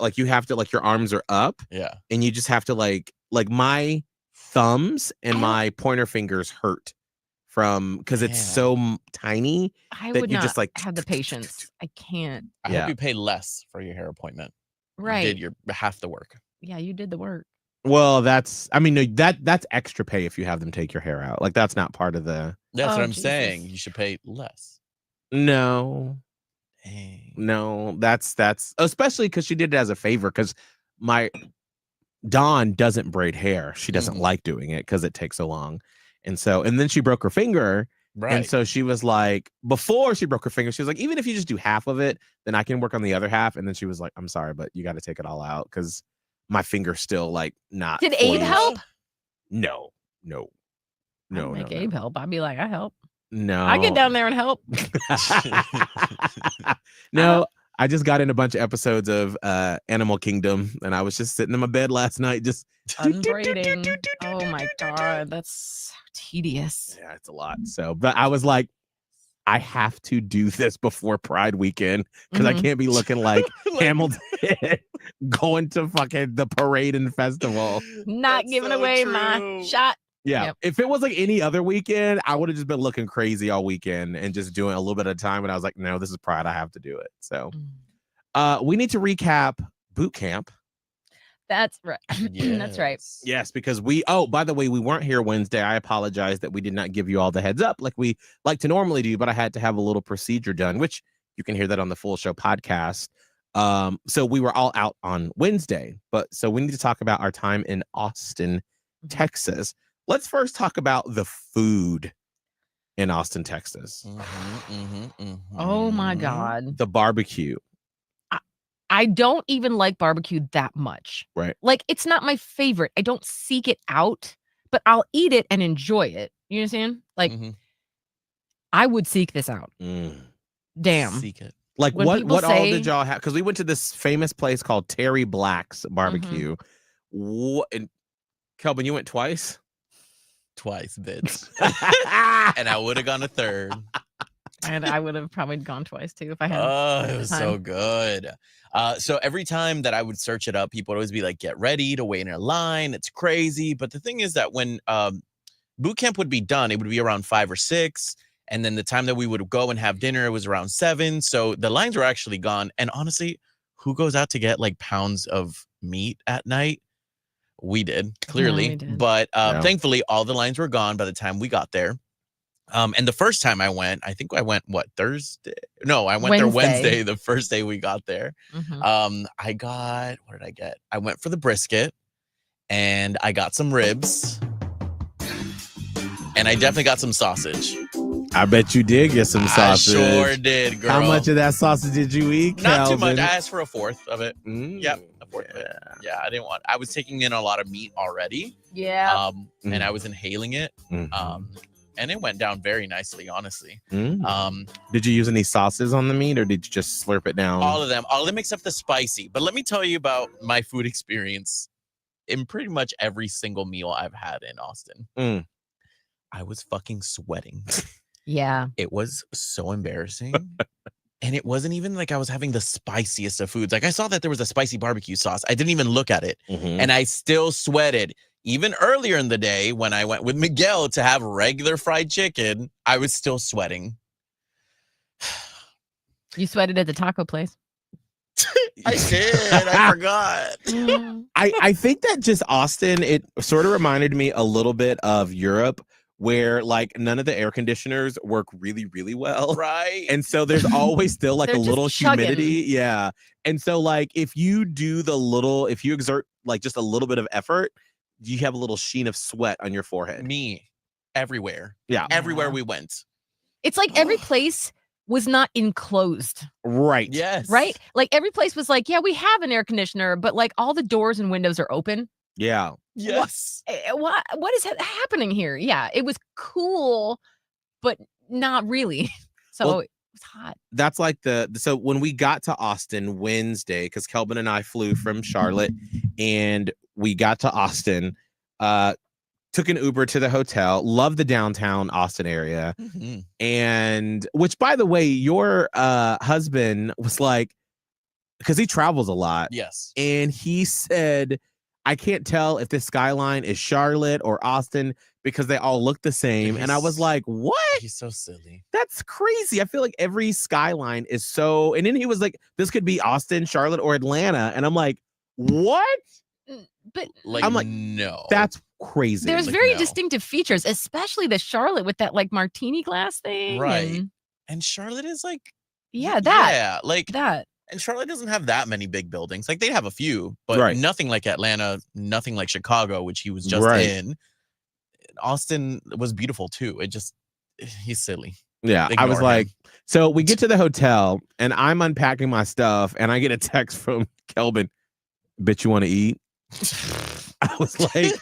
Speaker 3: like you have to like your arms are up
Speaker 4: Yeah.
Speaker 3: and you just have to like my thumbs and
Speaker 5: I don't-
Speaker 3: my pointer fingers hurt from because it's
Speaker 4: Yeah.
Speaker 3: so tiny.
Speaker 5: I
Speaker 3: that
Speaker 5: would
Speaker 3: you
Speaker 5: not
Speaker 3: just, like,
Speaker 5: have the patience. I can't.
Speaker 4: I
Speaker 3: Yeah.
Speaker 4: hope you pay less for your hair appointment.
Speaker 5: Right.
Speaker 4: You did your half the work.
Speaker 5: Yeah, you did the work.
Speaker 3: Well, that's no, that's extra pay if you have them take your hair out. Like that's not part of the
Speaker 4: That's
Speaker 5: Oh,
Speaker 4: what I'm
Speaker 5: Jesus.
Speaker 4: saying. You should pay less.
Speaker 3: no.
Speaker 4: Dang.
Speaker 3: No, that's especially because she did it as a favor because my Dawn doesn't braid hair. She doesn't
Speaker 4: Mhm.
Speaker 3: like doing it because it takes so long. And then she broke her finger.
Speaker 4: Right.
Speaker 3: And so she was like, before she broke her finger, she was like, even if you just do half of it, then I can work on the other half. And then she was like, I'm sorry, but you got to take it all out because my finger's still like not.
Speaker 5: Did
Speaker 3: fully-
Speaker 5: Abe help?
Speaker 3: No.
Speaker 5: I'd make Abe help. I'd be like, I help.
Speaker 3: No.
Speaker 5: I get down there and help.
Speaker 3: No, I just got in a bunch of episodes of Animal Kingdom, and I was just sitting in my bed last night, just
Speaker 5: Unbraiding. Oh my god, that's so tedious.
Speaker 3: yeah, it's a lot. So, but I was like, I have to do this before Pride weekend because I
Speaker 5: Mhm.
Speaker 3: can't be looking like Hamilton going to fucking the parade and festival.
Speaker 5: Not
Speaker 4: That's
Speaker 5: giving
Speaker 4: so
Speaker 5: away my
Speaker 4: true.
Speaker 5: shot.
Speaker 3: Yeah,
Speaker 5: Yep.
Speaker 3: if it was like any other weekend, I would have just been looking crazy all weekend and just doing a little bit of time. And I was like, no, this is Pride. I have to do it. So, we need to recap boot camp.
Speaker 5: That's right. That's right.
Speaker 4: Yes.
Speaker 3: Yes, because by the way, we weren't here Wednesday. I apologize that we did not give you all the heads up like we like to normally do, but I had to have a little procedure done, which you can hear that on the full show podcast. So we were all out on Wednesday, so we need to talk about our time in Austin, Texas. Let's first talk about the food in Austin, Texas.
Speaker 4: Mhm, mhm,
Speaker 5: Oh my
Speaker 4: mhm.
Speaker 5: god.
Speaker 3: The barbecue.
Speaker 5: I I don't even like barbecue that much.
Speaker 3: Right.
Speaker 5: Like, it's not my favorite. I don't seek it out, but I'll eat it and enjoy it. You understand? Like,
Speaker 4: Mhm.
Speaker 5: I would seek this out. Damn.
Speaker 4: Seek it.
Speaker 3: Like
Speaker 5: When people
Speaker 3: what all
Speaker 5: say-
Speaker 3: did y'all have? Because we went to this famous place called Terry Black's Barbecue. And Kelvin, you went twice?
Speaker 4: Twice, bitch. And I would have gone a third.
Speaker 5: And I would have probably gone twice too if I had.
Speaker 4: Oh, it
Speaker 5: the
Speaker 4: was
Speaker 5: time.
Speaker 4: so good. So every time that I would search it up, people would always be like, get ready to wait in a line. It's crazy. But the thing is that when boot camp would be done, it would be around 5 or 6. And then the time that we would go and have dinner, it was around 7. So the lines were actually gone. And honestly, who goes out to get like pounds of meat at night? We did, clearly.
Speaker 5: we did.
Speaker 4: But
Speaker 3: Yeah.
Speaker 4: thankfully, all the lines were gone by the time we got there. And the first time I went, I think I went, Thursday? No, I went there Wednesday, the first day we got there.
Speaker 5: Mhm.
Speaker 4: I got, what did I get? I went for the brisket and I got some ribs. And I definitely got some sausage.
Speaker 3: I bet you did get some sausage.
Speaker 4: I sure did, girl.
Speaker 3: How much of that sausage did you eat,
Speaker 4: Not too much.
Speaker 3: Kelvin?
Speaker 4: I asked for a fourth of it.
Speaker 3: Mm.
Speaker 4: Yep, a fourth of it. Yeah, I didn't want. I was taking in a lot of meat already.
Speaker 5: Yeah.
Speaker 4: And I was inhaling it.
Speaker 3: Mhm.
Speaker 4: And it went down very nicely, honestly.
Speaker 3: Mm. Did you use any sauces on the meat, or did you just slurp it down?
Speaker 4: All of them except the spicy. But let me tell you about my food experience in pretty much every single meal I've had in Austin. I was fucking sweating.
Speaker 5: Yeah.
Speaker 4: It was so embarrassing. And it wasn't even like I was having the spiciest of foods. Like I saw that there was a spicy barbecue sauce. I didn't even look at it. And I still sweated. Even earlier in the day when I went with Miguel to have regular fried chicken, I was still sweating.
Speaker 5: You sweated at the taco place.
Speaker 4: I did. I forgot.
Speaker 3: I think that just Austin, it sort of reminded me a little bit of Europe, where like none of the air conditioners work really, really well.
Speaker 4: Right.
Speaker 3: And so there's always still like
Speaker 5: They're
Speaker 3: a
Speaker 5: just
Speaker 3: little
Speaker 5: chugging.
Speaker 3: humidity. Yeah. And so like if you exert like just a little bit of effort, you have a little sheen of sweat on your forehead.
Speaker 4: Me, everywhere.
Speaker 3: Yeah.
Speaker 4: Everywhere we went.
Speaker 5: It's like every place was not enclosed,
Speaker 3: Right.
Speaker 4: Yes.
Speaker 5: right? Like every place was like, yeah, we have an air conditioner, but like all the doors and windows are open.
Speaker 3: Yeah.
Speaker 4: Yes.
Speaker 5: What is happening here? Yeah, it was cool, but not really. So
Speaker 3: Well,
Speaker 5: it was hot.
Speaker 3: That's like so when we got to Austin Wednesday, because Kelvin and I flew from Charlotte and we got to Austin, took an Uber to the hotel, loved the downtown Austin area. And which, by the way, your husband was like, because he travels a lot.
Speaker 4: Yes.
Speaker 3: And he said, I can't tell if this skyline is Charlotte or Austin because they all look the same. And I was like, what?
Speaker 4: He's so silly.
Speaker 3: That's crazy. I feel like every skyline is so. And then he was like, this could be Austin, Charlotte, or Atlanta. And I'm like, what?
Speaker 5: But
Speaker 4: Like,
Speaker 3: I'm like,
Speaker 4: no.
Speaker 3: That's crazy.
Speaker 5: there's
Speaker 4: like,
Speaker 5: very
Speaker 4: no.
Speaker 5: distinctive features, especially the Charlotte with that like martini glass thing.
Speaker 4: Right. And Charlotte is like,
Speaker 5: Yeah,
Speaker 4: yeah, like
Speaker 5: that.
Speaker 4: And Charlotte doesn't have that many big buildings. Like they have a few, but
Speaker 3: Right.
Speaker 4: nothing like Atlanta, nothing like Chicago, which he was just
Speaker 3: Right.
Speaker 4: in. Austin was beautiful too. He's silly.
Speaker 3: Yeah, I was
Speaker 4: Ignore him.
Speaker 3: like, so we get to the hotel and I'm unpacking my stuff and I get a text from Kelvin, bitch, you want to eat? I was like,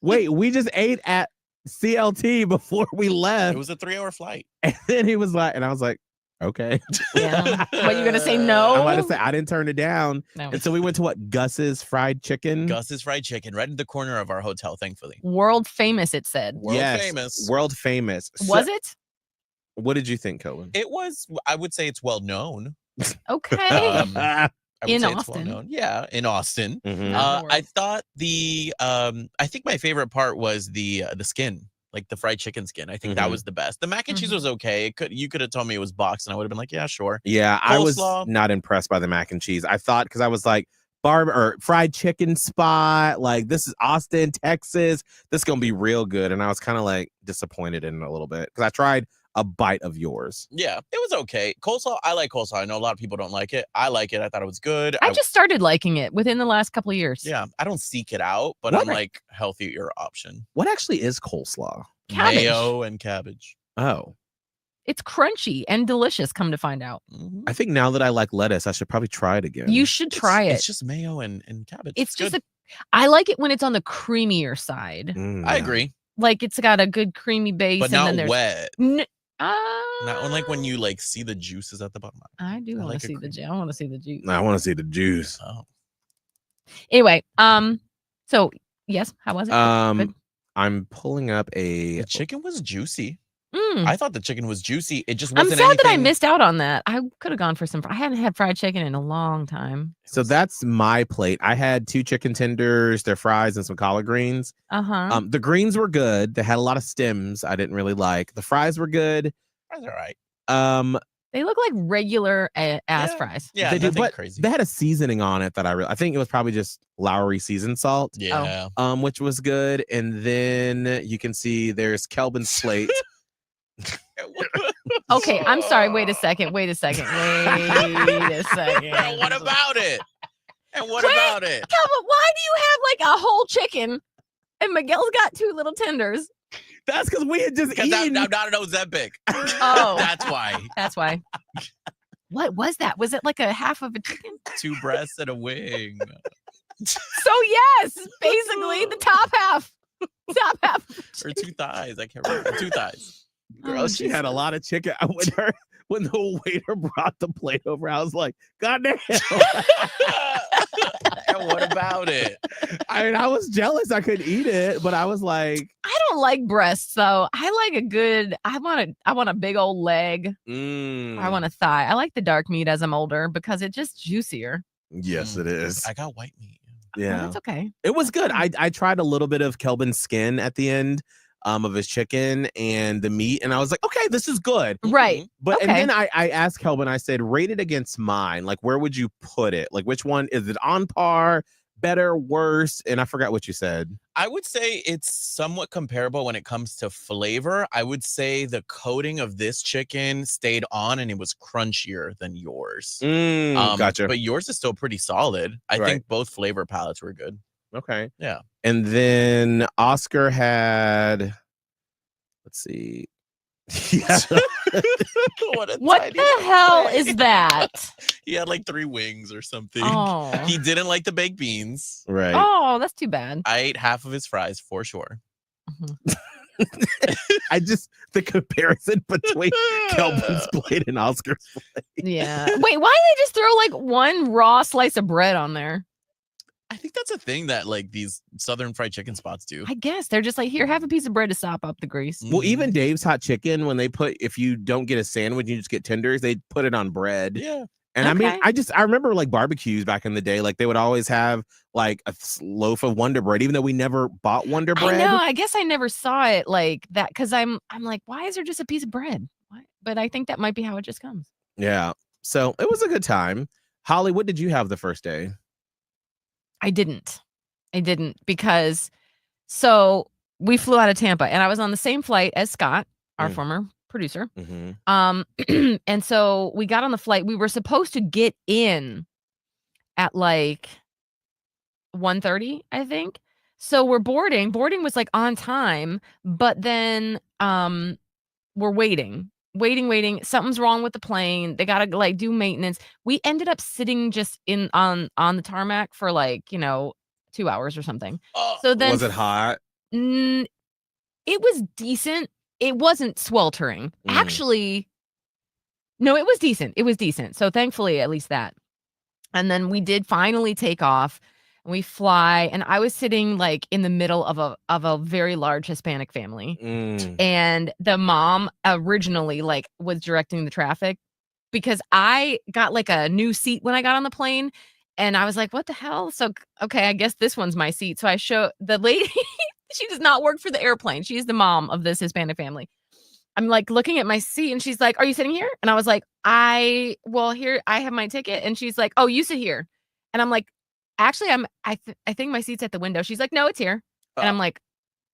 Speaker 3: wait, we just ate at CLT before we left.
Speaker 4: It was a 3-hour flight.
Speaker 3: And then he was like, and I was like, okay.
Speaker 5: Yeah. What, you gonna say no?
Speaker 3: I might have said I didn't turn it down.
Speaker 5: No.
Speaker 3: And so we went to what, Gus's Fried Chicken?
Speaker 4: Gus's Fried Chicken, right in the corner of our hotel, thankfully.
Speaker 5: World famous, it said.
Speaker 4: World
Speaker 3: Yes,
Speaker 4: famous.
Speaker 3: World famous.
Speaker 5: Was
Speaker 3: So-
Speaker 5: it?
Speaker 3: What did you think, Kelvin?
Speaker 4: It was, I would say it's well known.
Speaker 5: Okay.
Speaker 4: I would
Speaker 5: In
Speaker 4: say it's
Speaker 5: Austin.
Speaker 4: well-known. Yeah, in Austin.
Speaker 3: Mhm.
Speaker 4: I thought I think my favorite part was the skin, like the fried chicken skin. I think that
Speaker 3: Mhm.
Speaker 4: was the best. The mac and cheese
Speaker 5: Mhm.
Speaker 4: was okay. You could have told me it was boxed, and I would have been like, yeah, sure.
Speaker 3: Yeah, I was
Speaker 4: Coleslaw.
Speaker 3: not impressed by the mac and cheese. I thought because I was like fried chicken spot, like this is Austin, Texas. This is gonna be real good, and I was kind of like disappointed in it a little bit because I tried a bite of yours.
Speaker 4: Yeah, it was okay. Coleslaw, I like coleslaw. I know a lot of people don't like it. I like it. I thought it was good.
Speaker 5: I just started liking it within the last couple of years.
Speaker 4: yeah, I don't seek it out, but
Speaker 3: What
Speaker 4: I'm
Speaker 3: are-
Speaker 4: like healthier option.
Speaker 3: What actually is coleslaw?
Speaker 5: Cabbage.
Speaker 4: Mayo and cabbage.
Speaker 3: Oh,
Speaker 5: It's crunchy and delicious, come to find out.
Speaker 4: Mhm.
Speaker 3: I think now that I like lettuce, I should probably try it again.
Speaker 5: You should try it.
Speaker 4: It's just mayo and cabbage.
Speaker 5: It's just
Speaker 4: good.
Speaker 5: I like it when it's on the creamier side.
Speaker 4: I
Speaker 3: Yeah.
Speaker 4: agree,
Speaker 5: Like it's got a good creamy base,
Speaker 4: but
Speaker 5: and
Speaker 4: not
Speaker 5: then there's
Speaker 4: wet. Not unlike when you like see the juices at the bottom.
Speaker 5: I do
Speaker 4: I
Speaker 5: want
Speaker 4: like
Speaker 5: to
Speaker 4: a
Speaker 5: see the
Speaker 4: cream.
Speaker 5: juice. I want to see the juice.
Speaker 3: I want to see the juice.
Speaker 4: Oh,
Speaker 5: Anyway, so yes, how was it? Good?
Speaker 3: I'm pulling up a
Speaker 4: the chicken was juicy.
Speaker 5: Mm.
Speaker 4: I thought the chicken was juicy. It just
Speaker 5: I'm
Speaker 4: wasn't
Speaker 5: sad that I
Speaker 4: anything-
Speaker 5: missed out on that. I could have gone for some. I hadn't had fried chicken in a long time.
Speaker 3: So that's my plate. I had 2 chicken tenders, their fries, and some collard greens.
Speaker 5: Uh-huh.
Speaker 3: The greens were good. They had a lot of stems I didn't really like. The fries were good.
Speaker 4: That's all right.
Speaker 5: They look like regular ass
Speaker 4: Yeah.
Speaker 5: fries.
Speaker 4: Yeah,
Speaker 3: they do,
Speaker 4: nothing
Speaker 3: but
Speaker 4: crazy.
Speaker 3: they had a seasoning on it that I think it was probably just Lowry seasoned salt.
Speaker 4: Yeah.
Speaker 3: Which was good. And then you can see there's Kelvin's plate.
Speaker 5: Okay, I'm sorry. Wait a second. Wait a second.
Speaker 4: And what about it? And what
Speaker 5: Quit!
Speaker 4: about it?
Speaker 5: Calvin, why do you have like a whole chicken and Miguel's got 2 little tenders?
Speaker 3: That's because we had just
Speaker 4: Because
Speaker 3: eaten.
Speaker 4: I'm not an Ozempic.
Speaker 5: Oh.
Speaker 4: That's why.
Speaker 5: That's why. What was that? Was it like a half of a chicken?
Speaker 4: 2 breasts and a wing.
Speaker 5: So yes, basically the top half. Top half.
Speaker 4: Or 2 thighs. I can't remember. 2 thighs.
Speaker 3: Girl, she had a lot of chicken. When the waiter brought the plate over, I was like, God damn.
Speaker 4: And what about it?
Speaker 3: I mean, I was jealous I couldn't eat it, but I was like,
Speaker 5: I don't like breasts, though. I like a good. I want a big old leg. I want a thigh. I like the dark meat as I'm older because it's just juicier.
Speaker 3: Yes, it is.
Speaker 4: I got white meat.
Speaker 5: Oh,
Speaker 3: Yeah,
Speaker 5: that's okay.
Speaker 3: it was good. I tried a little bit of Kelvin's skin at the end of his chicken and the meat, and I was like, okay, this is good.
Speaker 5: Right.
Speaker 3: But
Speaker 5: Okay.
Speaker 3: and then I asked Kelvin, I said, rate it against mine. Like, where would you put it? Like, which one is it on par, better, worse? And I forgot what you said.
Speaker 4: I would say it's somewhat comparable when it comes to flavor. I would say the coating of this chicken stayed on and it was crunchier than yours.
Speaker 3: Gotcha.
Speaker 4: But yours is still pretty solid. I
Speaker 3: Right.
Speaker 4: think both flavor palettes were good.
Speaker 3: Okay.
Speaker 4: Yeah.
Speaker 3: And then Oscar had, let's see. Yeah.
Speaker 4: What
Speaker 5: What the hell is that?
Speaker 4: He had like 3 wings or something.
Speaker 5: Oh.
Speaker 4: He didn't like the baked beans.
Speaker 3: Right.
Speaker 5: Oh, that's too bad.
Speaker 4: I ate half of his fries for sure.
Speaker 5: Mhm.
Speaker 3: The comparison between Kelvin's plate and Oscar's plate.
Speaker 5: Yeah. Wait, why did they just throw like one raw slice of bread on there?
Speaker 4: I think that's a thing that like these Southern fried chicken spots do.
Speaker 5: I guess they're just like, here, have a piece of bread to sop up the grease.
Speaker 3: Well, even Dave's Hot Chicken, when they put, if you don't get a sandwich, you just get tenders, they put it on bread.
Speaker 4: Yeah.
Speaker 3: And I mean,
Speaker 5: Okay.
Speaker 3: I remember like barbecues back in the day, like they would always have like a loaf of Wonder Bread, even though we never bought Wonder
Speaker 5: I
Speaker 3: Bread.
Speaker 5: know. I guess I never saw it like that because I'm like, why is there just a piece of bread? Why? But I think that might be how it just comes.
Speaker 3: Yeah. So it was a good time. Holly, what did you have the first day?
Speaker 5: I didn't because so we flew out of Tampa and I was on the same flight as Scott, our
Speaker 3: Mm.
Speaker 5: former producer.
Speaker 3: Mm-hmm.
Speaker 5: And so we got on the flight. We were supposed to get in at like 1:30, I think. So we're boarding. Boarding was like on time, but then we're waiting. Something's wrong with the plane. They gotta like do maintenance. We ended up sitting just in on the tarmac for like 2 hours or something.
Speaker 4: Oh,
Speaker 5: So then
Speaker 3: Was it hot?
Speaker 5: it was decent. It wasn't sweltering.
Speaker 3: Mm.
Speaker 5: Actually, no, it was decent. It was decent. So thankfully, at least that. And then we did finally take off and we fly. And I was sitting like in the middle of a very large Hispanic family.
Speaker 3: Mm.
Speaker 5: And the mom originally like was directing the traffic because I got like a new seat when I got on the plane. And I was like, what the hell? So, okay, I guess this one's my seat. So I show the lady, she does not work for the airplane. She's the mom of this Hispanic family. I'm like looking at my seat and she's like, are you sitting here? And I was like, here, I have my ticket. And she's like, oh, you sit here. And I'm like, actually, I think my seat's at the window. She's like, no, it's here. And I'm like,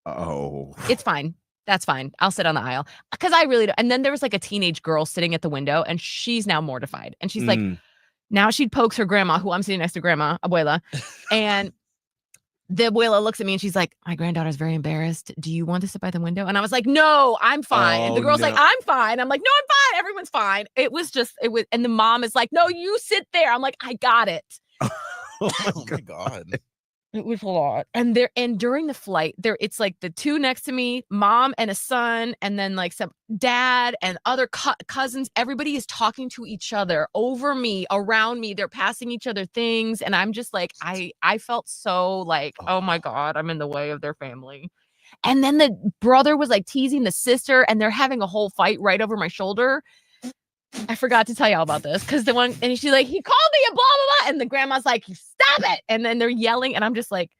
Speaker 3: Oh.
Speaker 5: it's fine. That's fine. I'll sit on the aisle. Because I really don't. And then there was like a teenage girl sitting at the window and she's now mortified. And she's like,
Speaker 3: Mm.
Speaker 5: now she pokes her grandma, who I'm sitting next to grandma, abuela. And the abuela looks at me and she's like, my granddaughter's very embarrassed. Do you want to sit by the window? And I was like, no, I'm fine. And the girl's like, I'm fine. I'm like, no, I'm fine. Everyone's fine. It was, and the mom is like, no, you sit there. I'm like, I got it.
Speaker 3: Oh
Speaker 4: my God.
Speaker 5: It was a lot. And during the flight, it's like the two next to me, mom and a son, and then like some dad and other cousins. Everybody is talking to each other over me, around me. They're passing each other things. And I'm just like, I felt so like, oh my God, I'm in the way of their family. And then the brother was like teasing the sister, and they're having a whole fight right over my shoulder. I forgot to tell y'all about this because and she's like, he called me a blah, blah, blah. And the grandma's like, stop it. And then they're yelling. And I'm just like,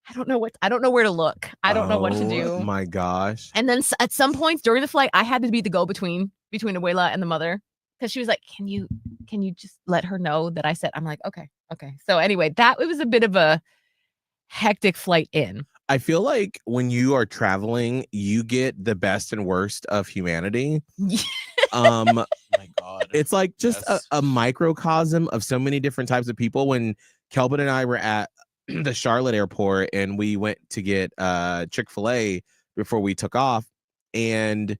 Speaker 5: I don't know where to look. I don't know what to do.
Speaker 3: Oh my gosh.
Speaker 5: And then at some points during the flight, I had to be the go-between between Abuela and the mother. Because she was like, can you just let her know that I said, I'm like, okay. So anyway, it was a bit of a hectic flight in.
Speaker 3: I feel like when you are traveling, you get the best and worst of humanity.
Speaker 4: Oh my God.
Speaker 3: It's like just a microcosm of so many different types of people. When Kelvin and I were at the Charlotte airport and we went to get Chick-fil-A before we took off, and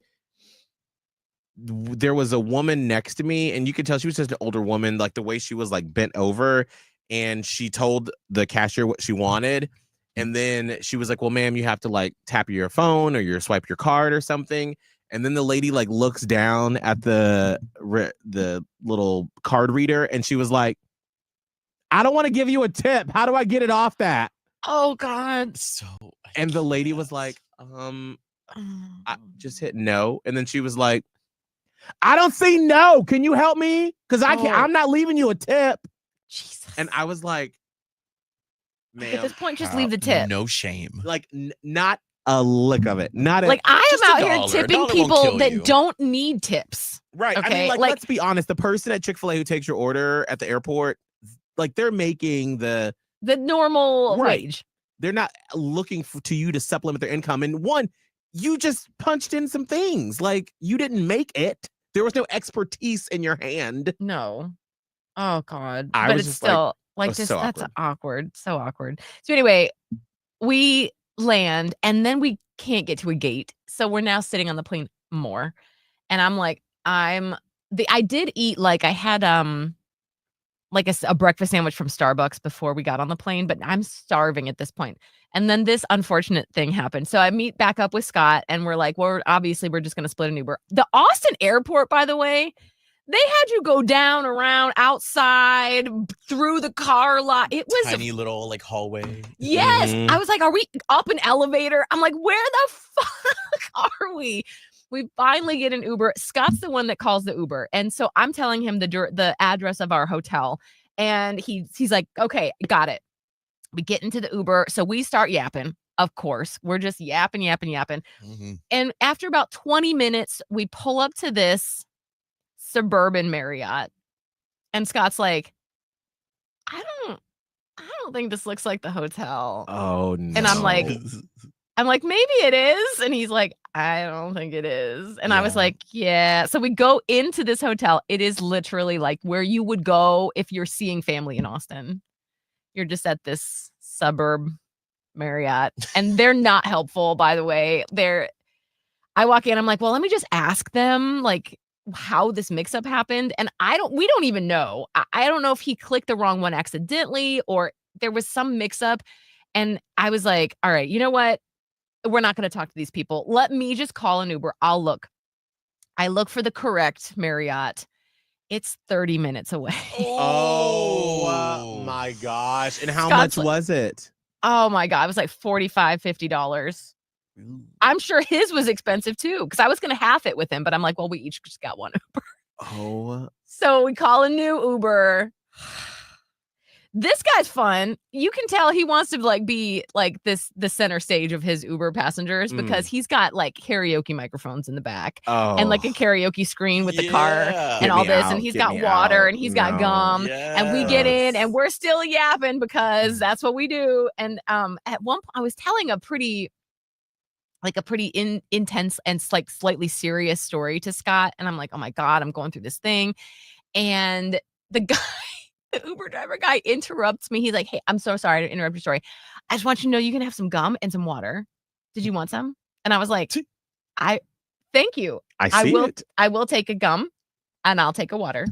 Speaker 3: there was a woman next to me, and you could tell she was just an older woman, like the way she was like bent over, and she told the cashier what she wanted. And then she was like, well, ma'am, you have to like tap your phone or swipe your card or something. And then the lady like looks down at the little card reader, and she was like, I don't want to give you a tip. How do I get it off that?
Speaker 5: Oh God.
Speaker 3: And the lady was like, I just hit no. And then she was like, I don't see no. Can you help me? Because I'm not leaving you a tip.
Speaker 5: Jesus.
Speaker 3: And I was like, man,
Speaker 5: at this point, just leave the tip.
Speaker 4: No shame.
Speaker 3: Like not a lick of it. Not
Speaker 5: like I am out here tipping
Speaker 4: $1 won't
Speaker 5: people
Speaker 4: kill
Speaker 5: that
Speaker 4: you.
Speaker 5: don't need tips.
Speaker 3: Right.
Speaker 5: Okay.
Speaker 3: I mean, like, let's be honest. The person at Chick-fil-A who takes your order at the airport, like they're making the
Speaker 5: normal wage.
Speaker 3: They're not looking to you to supplement their income. And one, you just punched in some things. Like you didn't make it. There was no expertise in your hand.
Speaker 5: No. Oh God.
Speaker 3: But
Speaker 5: it's still like this.
Speaker 3: So
Speaker 5: that's awkward. So awkward. So anyway, we land and then we can't get to a gate. So we're now sitting on the plane more. And I'm like, I did eat, like I had like a breakfast sandwich from Starbucks before we got on the plane, but I'm starving at this point. And then this unfortunate thing happened. So I meet back up with Scott and we're like, well, obviously we're just going to split an Uber. The Austin airport, by the way, they had you go down, around, outside, through the car lot. It was
Speaker 4: tiny little like hallway.
Speaker 5: Yes. I was like, are we up an elevator? I'm like, where the fuck are we? We finally get an Uber. Scott's the one that calls the Uber. And so I'm telling him the address of our hotel. And he's like, okay, got it. We get into the Uber. So we start yapping. Of course, we're just yapping. Mm-hmm. And after about 20 minutes, we pull up to this suburban Marriott. And Scott's like, I don't think this looks like the hotel.
Speaker 3: Oh no.
Speaker 5: And I'm like, maybe it is. And he's like, I don't think it is. And I was like, yeah. So we go into this hotel. It is literally like where you would go if you're seeing family in Austin. You're just at this suburb Marriott. And they're not helpful, by the way. I walk in, I'm like, well, let me just ask them like how this mix-up happened. And we don't even know. I don't know if he clicked the wrong one accidentally or there was some mix-up. And I was like, all right, you know what? We're not going to talk to these people. Let me just call an Uber. I'll look. I look for the correct Marriott. It's 30 minutes away.
Speaker 3: Oh my gosh. And how much was it?
Speaker 5: Oh my God. It was like $45, $50. I'm sure his was expensive too, because I was going to half it with him, but I'm like, well, we each just got one Uber.
Speaker 3: Oh.
Speaker 5: So we call a new Uber. This guy's fun. You can tell he wants to like be like the center stage of his Uber passengers because he's got like karaoke microphones in the back and like a karaoke screen with the car and all this. And he's got water and he's got gum and we get in and we're still yapping because that's what we do. And at one point I was telling a pretty intense and like slightly serious story to Scott. And I'm like, oh my God, I'm going through this thing. And the guy The Uber driver guy interrupts me. He's like, "Hey, I'm so sorry to interrupt your story. I just want you to know you can have some gum and some water. Did you want some?" And I was like, thank you.
Speaker 3: I see it.
Speaker 5: I will take a gum and I'll take a water.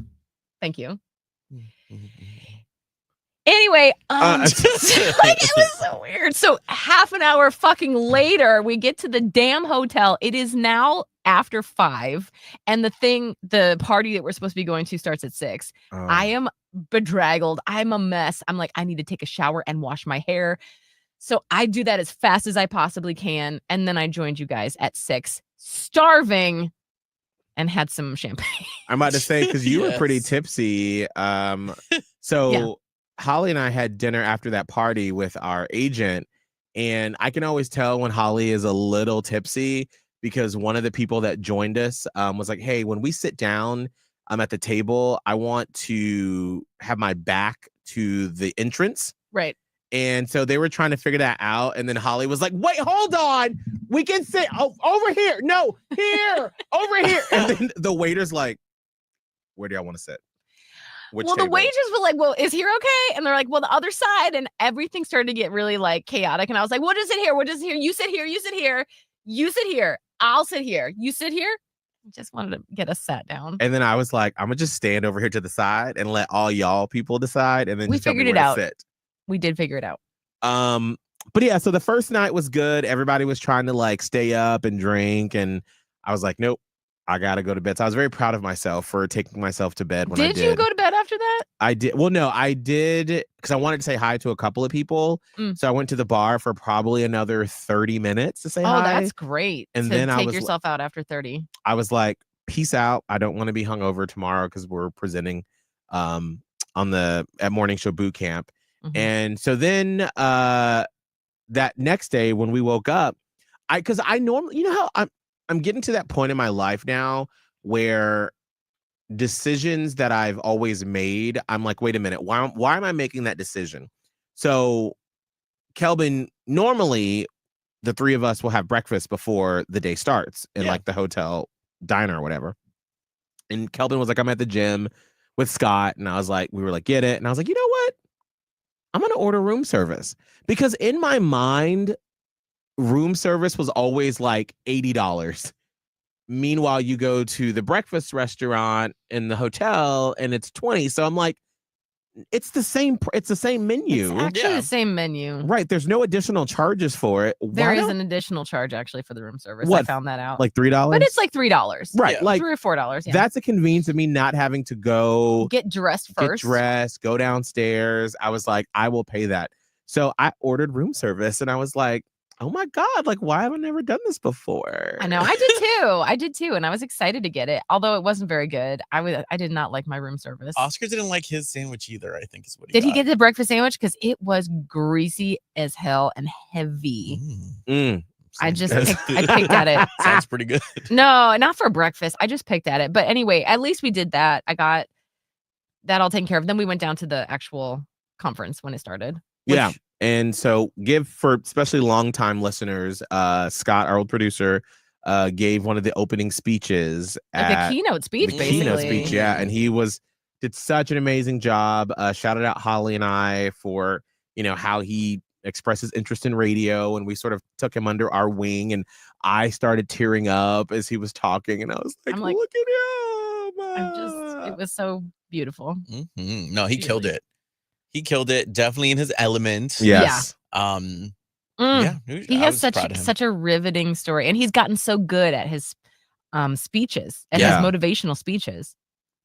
Speaker 5: Thank you. Anyway, it was so weird. So half an hour fucking later, we get to the damn hotel. It is now after 5, and the party that we're supposed to be going to starts at 6. I am bedraggled. I'm a mess. I'm like, I need to take a shower and wash my hair. So I do that as fast as I possibly can, and then I joined you guys at 6, starving, and had some champagne.
Speaker 3: I'm about to say, because you were pretty
Speaker 4: Yes.
Speaker 3: tipsy. So Holly and I had dinner after that party with our agent, and I can always tell when Holly is a little tipsy because one of the people that joined us was like, "Hey, when we sit down at the table, I want to have my back to the entrance."
Speaker 5: Right.
Speaker 3: And so they were trying to figure that out. And then Holly was like, "Wait, hold on. We can sit over here. No, here, over here." And then the waiter's like, "Where do y'all want to sit?" Which
Speaker 5: The
Speaker 3: table?
Speaker 5: waiters were like, "Well, is here okay?" And they're like, "Well, the other side." And everything started to get really like chaotic. And I was like, "What is it here? What is it here? You sit here. You sit here. You sit here. I'll sit here. You sit here." Just wanted to get us sat down.
Speaker 3: And then I was like, "I'm gonna just stand over here to the side and let all y'all people decide." And then
Speaker 5: We
Speaker 3: just tell me
Speaker 5: figured
Speaker 3: where
Speaker 5: it
Speaker 3: to
Speaker 5: out.
Speaker 3: sit.
Speaker 5: We did figure it out.
Speaker 3: But yeah, so the first night was good. Everybody was trying to like stay up and drink, and I was like, "Nope, I gotta go to bed." So I was very proud of myself for taking myself to bed when I
Speaker 5: Did
Speaker 3: did.
Speaker 5: you go to bed after that?
Speaker 3: I did. Well, no, I did because I wanted to say hi to a couple of people. So I went to the bar for probably another 30 minutes to say hi.
Speaker 5: Oh, that's great.
Speaker 3: And
Speaker 5: to
Speaker 3: then I
Speaker 5: take
Speaker 3: was
Speaker 5: yourself out after 30.
Speaker 3: I was like, "Peace out. I don't want to be hungover tomorrow because we're presenting at morning show boot camp." And so then that next day when we woke up, because I normally, how I'm getting to that point in my life now where decisions that I've always made, I'm like, wait a minute, why am I making that decision? So Kelvin, normally the three of us will have breakfast before the day starts in like the hotel diner or whatever. And Kelvin was like, "I'm at the gym with Scott." And I was like, we were like, "Get it." And I was like, "You know what? I'm going to order room service." Because in my mind, room service was always like $80. Meanwhile, you go to the breakfast restaurant in the hotel and it's 20. So I'm like, it's the same menu.
Speaker 5: It's actually the same menu.
Speaker 3: Right. There's no additional charges for it.
Speaker 5: There is an additional charge actually for the room service.
Speaker 3: What?
Speaker 5: I found that out.
Speaker 3: Like $3?
Speaker 5: But it's like $3.
Speaker 3: Right. Like
Speaker 5: $3 or $4. Yeah.
Speaker 3: That's a convenience of me not having to go
Speaker 5: get dressed first.
Speaker 3: Go downstairs. I was like, I will pay that. So I ordered room service and I was like, oh my God, like, why have I never done this before?
Speaker 5: I know. I did too. And I was excited to get it. Although it wasn't very good. I did not like my room service.
Speaker 4: Oscar didn't like his sandwich either, I think is what he
Speaker 5: Did
Speaker 4: got.
Speaker 5: he get the breakfast sandwich? Because it was greasy as hell and heavy. I picked at it.
Speaker 4: Sounds pretty good.
Speaker 5: No, not for breakfast. I just picked at it. But anyway, at least we did that. I got that all taken care of. Then we went down to the actual conference when it started.
Speaker 3: Yeah. And so for especially longtime listeners, Scott, our old producer, gave one of the opening speeches.
Speaker 5: Like a keynote speech, basically.
Speaker 3: Keynote speech, yeah. And he did such an amazing job. Shouted out Holly and I for, how he expresses interest in radio. And we sort of took him under our wing. And I started tearing up as he was talking. And I was like, look at him.
Speaker 5: It was so beautiful.
Speaker 4: No, he killed it. He killed it. Definitely in his element.
Speaker 3: Yes.
Speaker 4: Yeah.
Speaker 5: He has such a riveting story, and he's gotten so good at his speeches and his motivational speeches.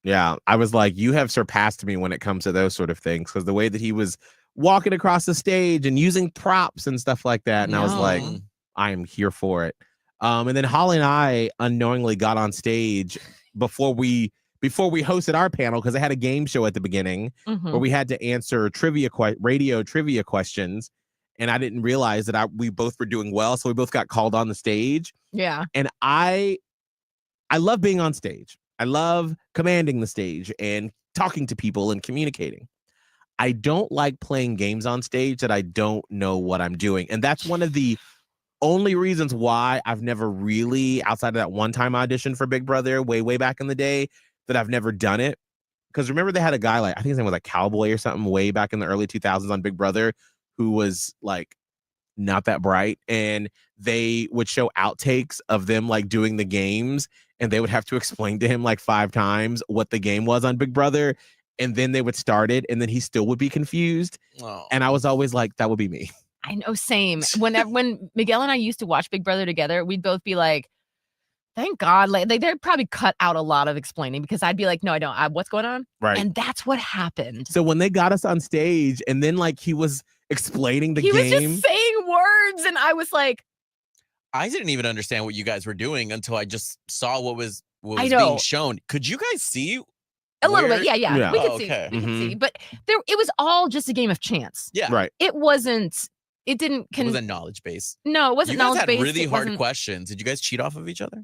Speaker 3: Yeah, I was like, you have surpassed me when it comes to those sort of things, because the way that he was walking across the stage and using props and stuff like that, and I was like, I am here for it. And then Holly and I unknowingly got on stage before we hosted our panel, because I had a game show at the beginning where we had to answer radio trivia questions. And I didn't realize that we both were doing well. So we both got called on the stage.
Speaker 5: Yeah.
Speaker 3: And I love being on stage. I love commanding the stage and talking to people and communicating. I don't like playing games on stage that I don't know what I'm doing. And that's one of the only reasons why I've never really, outside of that one-time audition for Big Brother way back in the day, that I've never done it, because remember they had a guy like I think his name was like Cowboy or something way back in the early 2000s on Big Brother who was like not that bright, and they would show outtakes of them like doing the games, and they would have to explain to him like 5 times what the game was on Big Brother, and then they would start it, and then he still would be confused.
Speaker 4: Oh.
Speaker 3: And I was always like, that would be me.
Speaker 5: I know, same. When Miguel and I used to watch Big Brother together, we'd both be like, thank God. Like they'd probably cut out a lot of explaining because I'd be like, no, I don't. What's going on?
Speaker 3: Right.
Speaker 5: And that's what happened.
Speaker 3: So when they got us on stage, and then like he was explaining the
Speaker 5: he
Speaker 3: game,
Speaker 5: was just saying words, and I was like,
Speaker 4: I didn't even understand what you guys were doing until I just saw what was
Speaker 5: I know.
Speaker 4: being shown. Could you guys see?
Speaker 5: a little
Speaker 4: where-
Speaker 5: bit. Yeah.
Speaker 3: Yeah.
Speaker 5: We could
Speaker 4: Oh,
Speaker 5: see.
Speaker 4: okay.
Speaker 5: We could
Speaker 3: Mhm.
Speaker 5: see. But it was all just a game of chance.
Speaker 4: Yeah.
Speaker 3: right?
Speaker 5: It wasn't. It didn't.
Speaker 4: It was a knowledge base.
Speaker 5: No, it wasn't
Speaker 4: You guys
Speaker 5: knowledge
Speaker 4: had
Speaker 5: based.
Speaker 4: really
Speaker 5: It
Speaker 4: hard
Speaker 5: wasn't-
Speaker 4: questions. Did you guys cheat off of each other?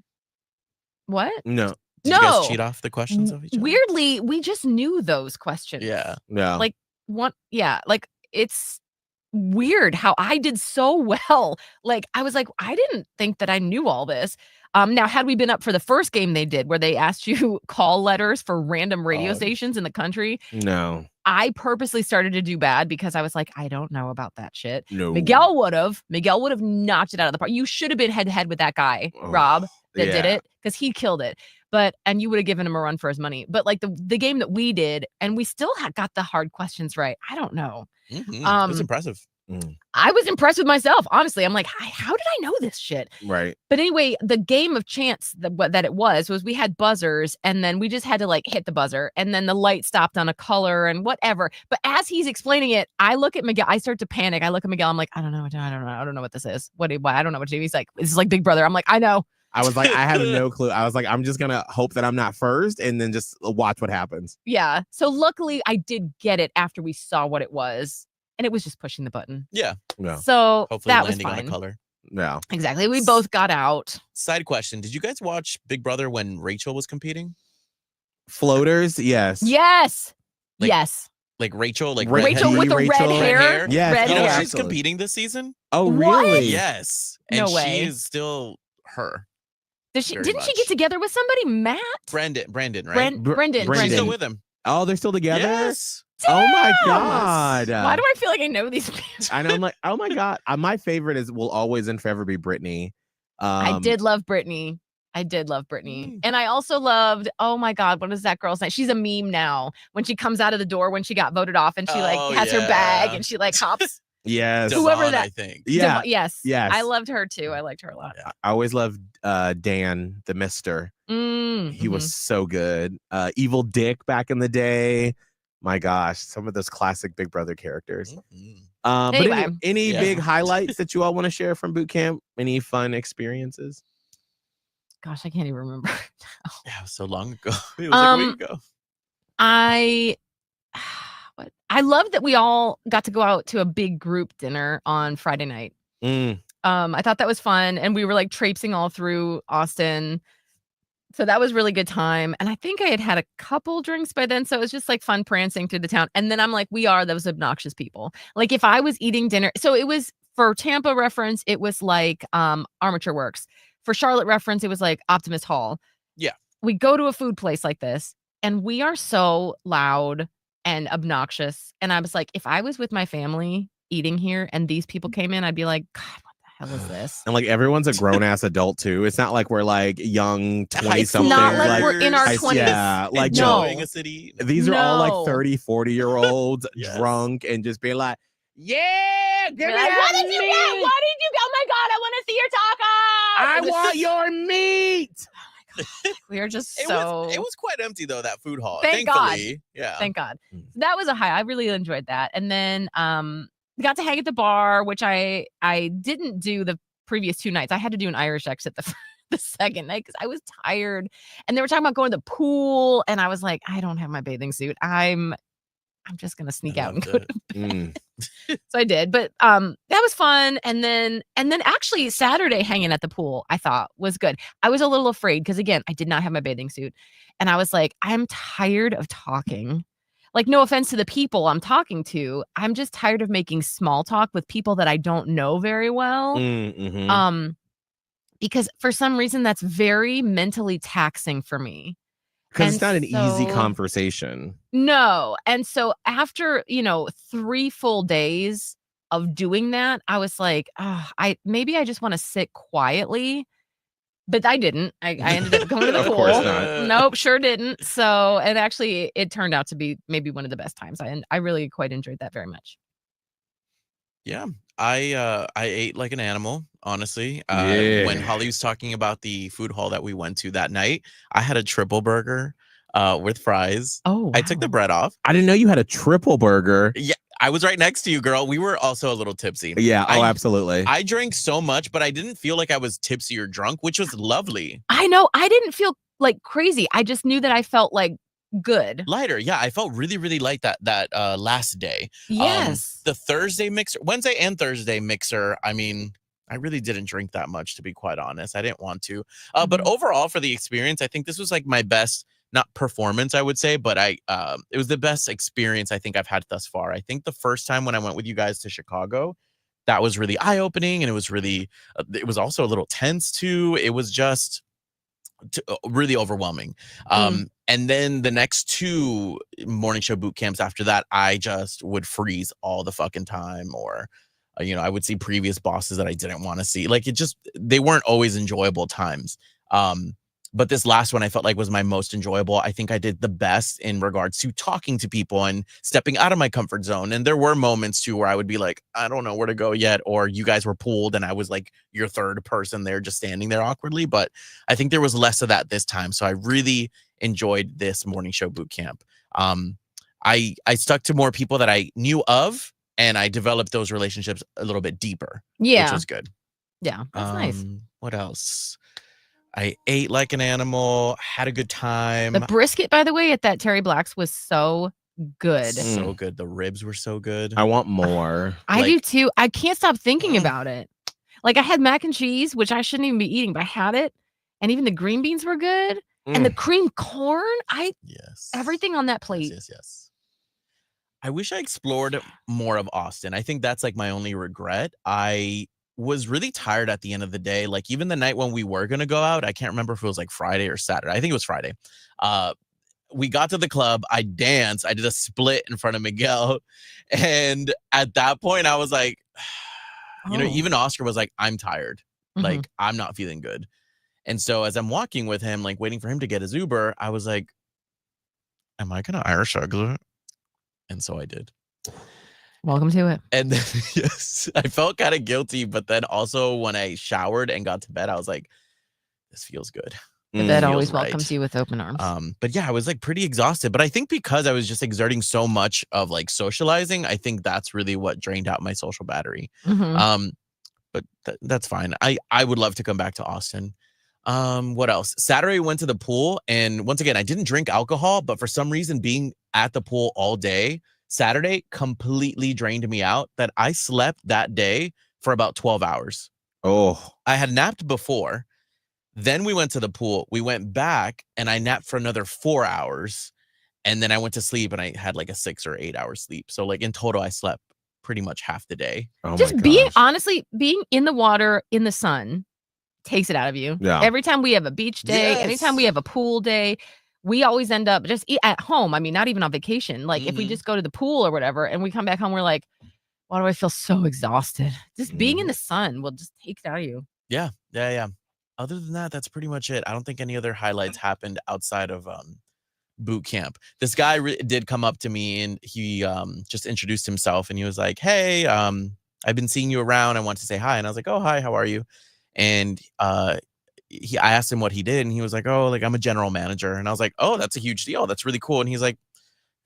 Speaker 5: What?
Speaker 3: No,
Speaker 4: Did you
Speaker 5: No.
Speaker 4: guys cheat off the questions of each other?
Speaker 5: Weirdly, we just knew those questions.
Speaker 4: Yeah.
Speaker 3: no.
Speaker 5: Like like it's weird how I did so well. Like I was like, I didn't think that I knew all this. Now had we been up for the first game they did where they asked you call letters for random radio
Speaker 4: Oh.
Speaker 5: stations in the country,
Speaker 3: no,
Speaker 5: I purposely started to do bad because I was like, I don't know about that shit.
Speaker 3: no.
Speaker 5: Miguel would have knocked it out of the park. You should have been head to head with that guy,
Speaker 3: Oh,
Speaker 5: Rob, that did
Speaker 3: yeah.
Speaker 5: it, because he killed it. And you would have given him a run for his money. But like the game that we did, and we still got the hard questions right. I don't know.
Speaker 4: Mhm.
Speaker 5: Um,
Speaker 4: It's impressive.
Speaker 5: I was impressed with myself, honestly. I'm like, how did I know this shit?
Speaker 3: Right.
Speaker 5: But anyway, the game of chance that it was we had buzzers, and then we just had to like hit the buzzer, and then the light stopped on a color and whatever. But as he's explaining it, I look at Miguel. I start to panic. I look at Miguel. I'm like, I don't know. I don't know what this is. I don't know what to do. He's like, this is like Big Brother. I'm like, I know.
Speaker 3: I was like, I have no clue. I was like, I'm just gonna hope that I'm not first, and then just watch what happens.
Speaker 5: Yeah. So luckily, I did get it after we saw what it was, and it was just pushing the button.
Speaker 4: Yeah.
Speaker 3: No,
Speaker 5: So
Speaker 4: Hopefully
Speaker 5: that was
Speaker 4: landing on
Speaker 5: fine.
Speaker 4: a color.
Speaker 3: no.
Speaker 5: Exactly. We both got out.
Speaker 4: Side question: did you guys watch Big Brother when Rachel was competing?
Speaker 3: Floaters, yes.
Speaker 5: Yes.
Speaker 4: Like,
Speaker 5: yes.
Speaker 4: Like Rachel, like
Speaker 5: Rachel with the red
Speaker 3: Rachel.
Speaker 5: hair.
Speaker 3: Yes.
Speaker 5: Red
Speaker 4: You know
Speaker 5: hair.
Speaker 4: she's competing this season.
Speaker 3: Oh,
Speaker 5: What?
Speaker 3: really?
Speaker 4: Yes,
Speaker 5: No
Speaker 4: and
Speaker 5: way.
Speaker 4: she is still her.
Speaker 5: Didn't she
Speaker 4: very
Speaker 5: get
Speaker 4: much.
Speaker 5: together with somebody? Matt?
Speaker 4: Brandon, right?
Speaker 5: Brendan.
Speaker 3: Br-
Speaker 5: Brendan.
Speaker 3: Brendan.
Speaker 4: She's still with him.
Speaker 3: Oh, they're still together.
Speaker 4: Yes.
Speaker 3: Oh my
Speaker 5: Damn!
Speaker 3: god.
Speaker 5: Why do I feel like I know these people?
Speaker 3: I know. I'm like, oh my god. My favorite will always and forever be Brittany.
Speaker 5: I did love Brittany. And I also loved, oh my God, what is that girl's name? She's a meme now. When she comes out of the door when she got voted off and she
Speaker 4: Oh,
Speaker 5: has her bag
Speaker 4: yeah.
Speaker 5: and she like hops.
Speaker 3: Yes.
Speaker 5: Whoever
Speaker 4: Devon,
Speaker 5: that-
Speaker 4: I think.
Speaker 3: Yeah.
Speaker 5: Yes.
Speaker 3: Yes.
Speaker 5: I loved her too. I liked her a lot.
Speaker 3: I always loved Dan, the Mister.
Speaker 5: Mm,
Speaker 3: He was so good. Evil Dick back in the day. My gosh, some of those classic Big Brother characters.
Speaker 4: Mhm.
Speaker 3: But
Speaker 5: Anyway.
Speaker 3: any
Speaker 4: Yeah.
Speaker 3: big highlights that you all want to share from boot camp? Any fun experiences?
Speaker 5: Gosh, I can't even remember.
Speaker 4: Yeah, it was so long ago. It was like a week ago.
Speaker 5: I loved that we all got to go out to a big group dinner on Friday night.
Speaker 3: Mm,
Speaker 5: I thought that was fun, and we were like traipsing all through Austin. So that was really good time. And I think I had a couple drinks by then. So it was just like fun prancing through the town. And then I'm like, we are those obnoxious people. Like if I was eating dinner, so it was for Tampa reference, it was like Armature Works. For Charlotte reference, it was like Optimist Hall.
Speaker 4: Yeah.
Speaker 5: We go to a food place like this, and we are so loud and obnoxious. And I was like, if I was with my family eating here and these people came in, I'd be like, God, what the hell is this?
Speaker 3: and like everyone's a grown ass adult too. It's not like we're like young 20
Speaker 4: It's
Speaker 3: something.
Speaker 5: not like we're in our
Speaker 3: I-
Speaker 5: 20s.
Speaker 3: Yeah, like
Speaker 5: No.
Speaker 4: Enjoying a city.
Speaker 3: these are all
Speaker 5: No.
Speaker 3: like 30, 40-year-olds
Speaker 4: Yes.
Speaker 3: drunk and just being like, yeah, give
Speaker 5: You're
Speaker 3: me
Speaker 5: like,
Speaker 3: that
Speaker 5: what did you
Speaker 3: meat.
Speaker 5: get? What did you get? Oh my God, I want to see your
Speaker 3: I
Speaker 5: tacos.
Speaker 3: want your meat.
Speaker 5: We are just
Speaker 4: It
Speaker 5: so.
Speaker 4: was quite empty though, that food hall.
Speaker 5: Thank God.
Speaker 4: Thankfully. Yeah.
Speaker 5: Thank God.
Speaker 3: Mm.
Speaker 5: That was a high. I really enjoyed that. And then we got to hang at the bar, which I didn't do the previous 2 nights. I had to do an Irish exit the second night because I was tired. And they were talking about going to the pool, and I was like, I don't have my bathing suit. I'm just gonna sneak
Speaker 4: I
Speaker 5: out and
Speaker 4: loved
Speaker 5: go.
Speaker 4: it.
Speaker 3: Mm.
Speaker 5: So I did, but that was fun. And then actually Saturday hanging at the pool, I thought was good. I was a little afraid because again, I did not have my bathing suit, and I was like, I'm tired of talking. Like, no offense to the people I'm talking to, I'm just tired of making small talk with people that I don't know very well.
Speaker 3: Mhm.
Speaker 5: Because for some reason that's very mentally taxing for me.
Speaker 3: Because it's not an easy
Speaker 5: so-
Speaker 3: conversation.
Speaker 5: No. And so after, 3 full days of doing that, I was like, I just want to sit quietly. But I didn't. I ended up going to the
Speaker 3: Of
Speaker 5: pool.
Speaker 3: course not.
Speaker 5: Nope, sure didn't. So, and actually, it turned out to be maybe one of the best times. I really quite enjoyed that very much.
Speaker 4: Yeah, I ate like an animal, honestly. When
Speaker 3: Yeah.
Speaker 4: Holly was talking about the food hall that we went to that night, I had a triple burger with fries.
Speaker 5: Oh,
Speaker 4: I took the
Speaker 5: wow.
Speaker 4: bread off.
Speaker 3: I didn't know you had a triple burger.
Speaker 4: Yeah, I was right next to you, girl. We were also a little tipsy.
Speaker 3: Yeah. Oh,
Speaker 4: I
Speaker 3: absolutely.
Speaker 4: I drank so much, but I didn't feel like I was tipsy or drunk, which was lovely.
Speaker 5: I know. I didn't feel like crazy. I just knew that I felt like good.
Speaker 4: Lighter, yeah. I felt really, really light that last day.
Speaker 5: Yes.
Speaker 4: The Thursday mixer, Wednesday and Thursday mixer. I mean, I really didn't drink that much, to be quite honest. I didn't want to. But overall, for the experience, I think this was like my best, not performance, I would say, but it was the best experience I think I've had thus far. I think the first time when I went with you guys to Chicago, that was really eye-opening, and it was really, it was also a little tense too. It was just really overwhelming. And then the next 2 morning show boot camps after that, I just would freeze all the fucking time, or I would see previous bosses that I didn't want to see. Like, they weren't always enjoyable times. But this last one I felt like was my most enjoyable. I think I did the best in regards to talking to people and stepping out of my comfort zone. And there were moments too where I would be like, I don't know where to go yet, or you guys were pooled and I was like your third person there, just standing there awkwardly. But I think there was less of that this time. So I really enjoyed this morning show boot camp. I stuck to more people that I knew of, and I developed those relationships a little bit deeper, which
Speaker 5: Yeah.
Speaker 4: was good.
Speaker 5: Yeah. That's nice.
Speaker 4: What else? I ate like an animal, had a good time.
Speaker 5: The brisket, by the way, at that Terry Black's was so good.
Speaker 4: So good. The ribs were so good.
Speaker 3: I want more.
Speaker 5: I do
Speaker 4: Like-
Speaker 5: too. I can't stop thinking about it. Like, I had mac and cheese, which I shouldn't even be eating, but I had it. And even the green beans were good. And the cream corn,
Speaker 4: Yes.
Speaker 5: everything on that plate.
Speaker 4: Yes. I wish I explored more of Austin. I think that's like my only regret. I was really tired at the end of the day. Like, even the night when we were going to go out, I can't remember if it was like Friday or Saturday. I think it was Friday. We got to the club. I danced. I did a split in front of Miguel. And at that point, I was like, even Oscar was like, I'm tired. Like, I'm not feeling good. And so as I'm walking with him, like waiting for him to get his Uber, I was like, am I going to Irish Ugly? And so I did.
Speaker 5: Welcome to it.
Speaker 4: And then, yes, I felt kind of guilty. But then also when I showered and got to bed, I was like, this feels good.
Speaker 5: The bed
Speaker 4: feels
Speaker 5: always
Speaker 4: right.
Speaker 5: welcomes you with open arms.
Speaker 4: But yeah, I was like pretty exhausted. But I think because I was just exerting so much of like socializing, I think that's really what drained out my social battery. But that's fine. I would love to come back to Austin. What else? Saturday we went to the pool, and once again, I didn't drink alcohol, but for some reason, being at the pool all day Saturday completely drained me out, that I slept that day for about 12 hours.
Speaker 3: Oh,
Speaker 4: I had napped before. Then we went to the pool. We went back and I napped for another 4 hours. And then I went to sleep and I had like a 6 or 8 hour sleep. So like in total, I slept pretty much half the day.
Speaker 3: oh
Speaker 5: Just
Speaker 3: my
Speaker 5: being,
Speaker 3: gosh.
Speaker 5: honestly, being in the water, in the sun, takes it out of you.
Speaker 3: Yeah.
Speaker 5: Every time we have a beach day,
Speaker 4: Yes.
Speaker 5: anytime we have a pool day, we always end up just at home. I mean, not even on vacation. Like, if we just go to the pool or whatever and we come back home, we're like, why do I feel so exhausted? Just being in the sun will just take it out of you.
Speaker 4: Yeah. Other than that, that's pretty much it. I don't think any other highlights happened outside of boot camp. This guy did come up to me and he just introduced himself and he was like, hey, I've been seeing you around. I want to say hi. And I was like, oh, hi, how are you? And I asked him what he did and he was like, oh, like I'm a general manager. And I was like, oh, that's a huge deal. That's really cool. And he's like,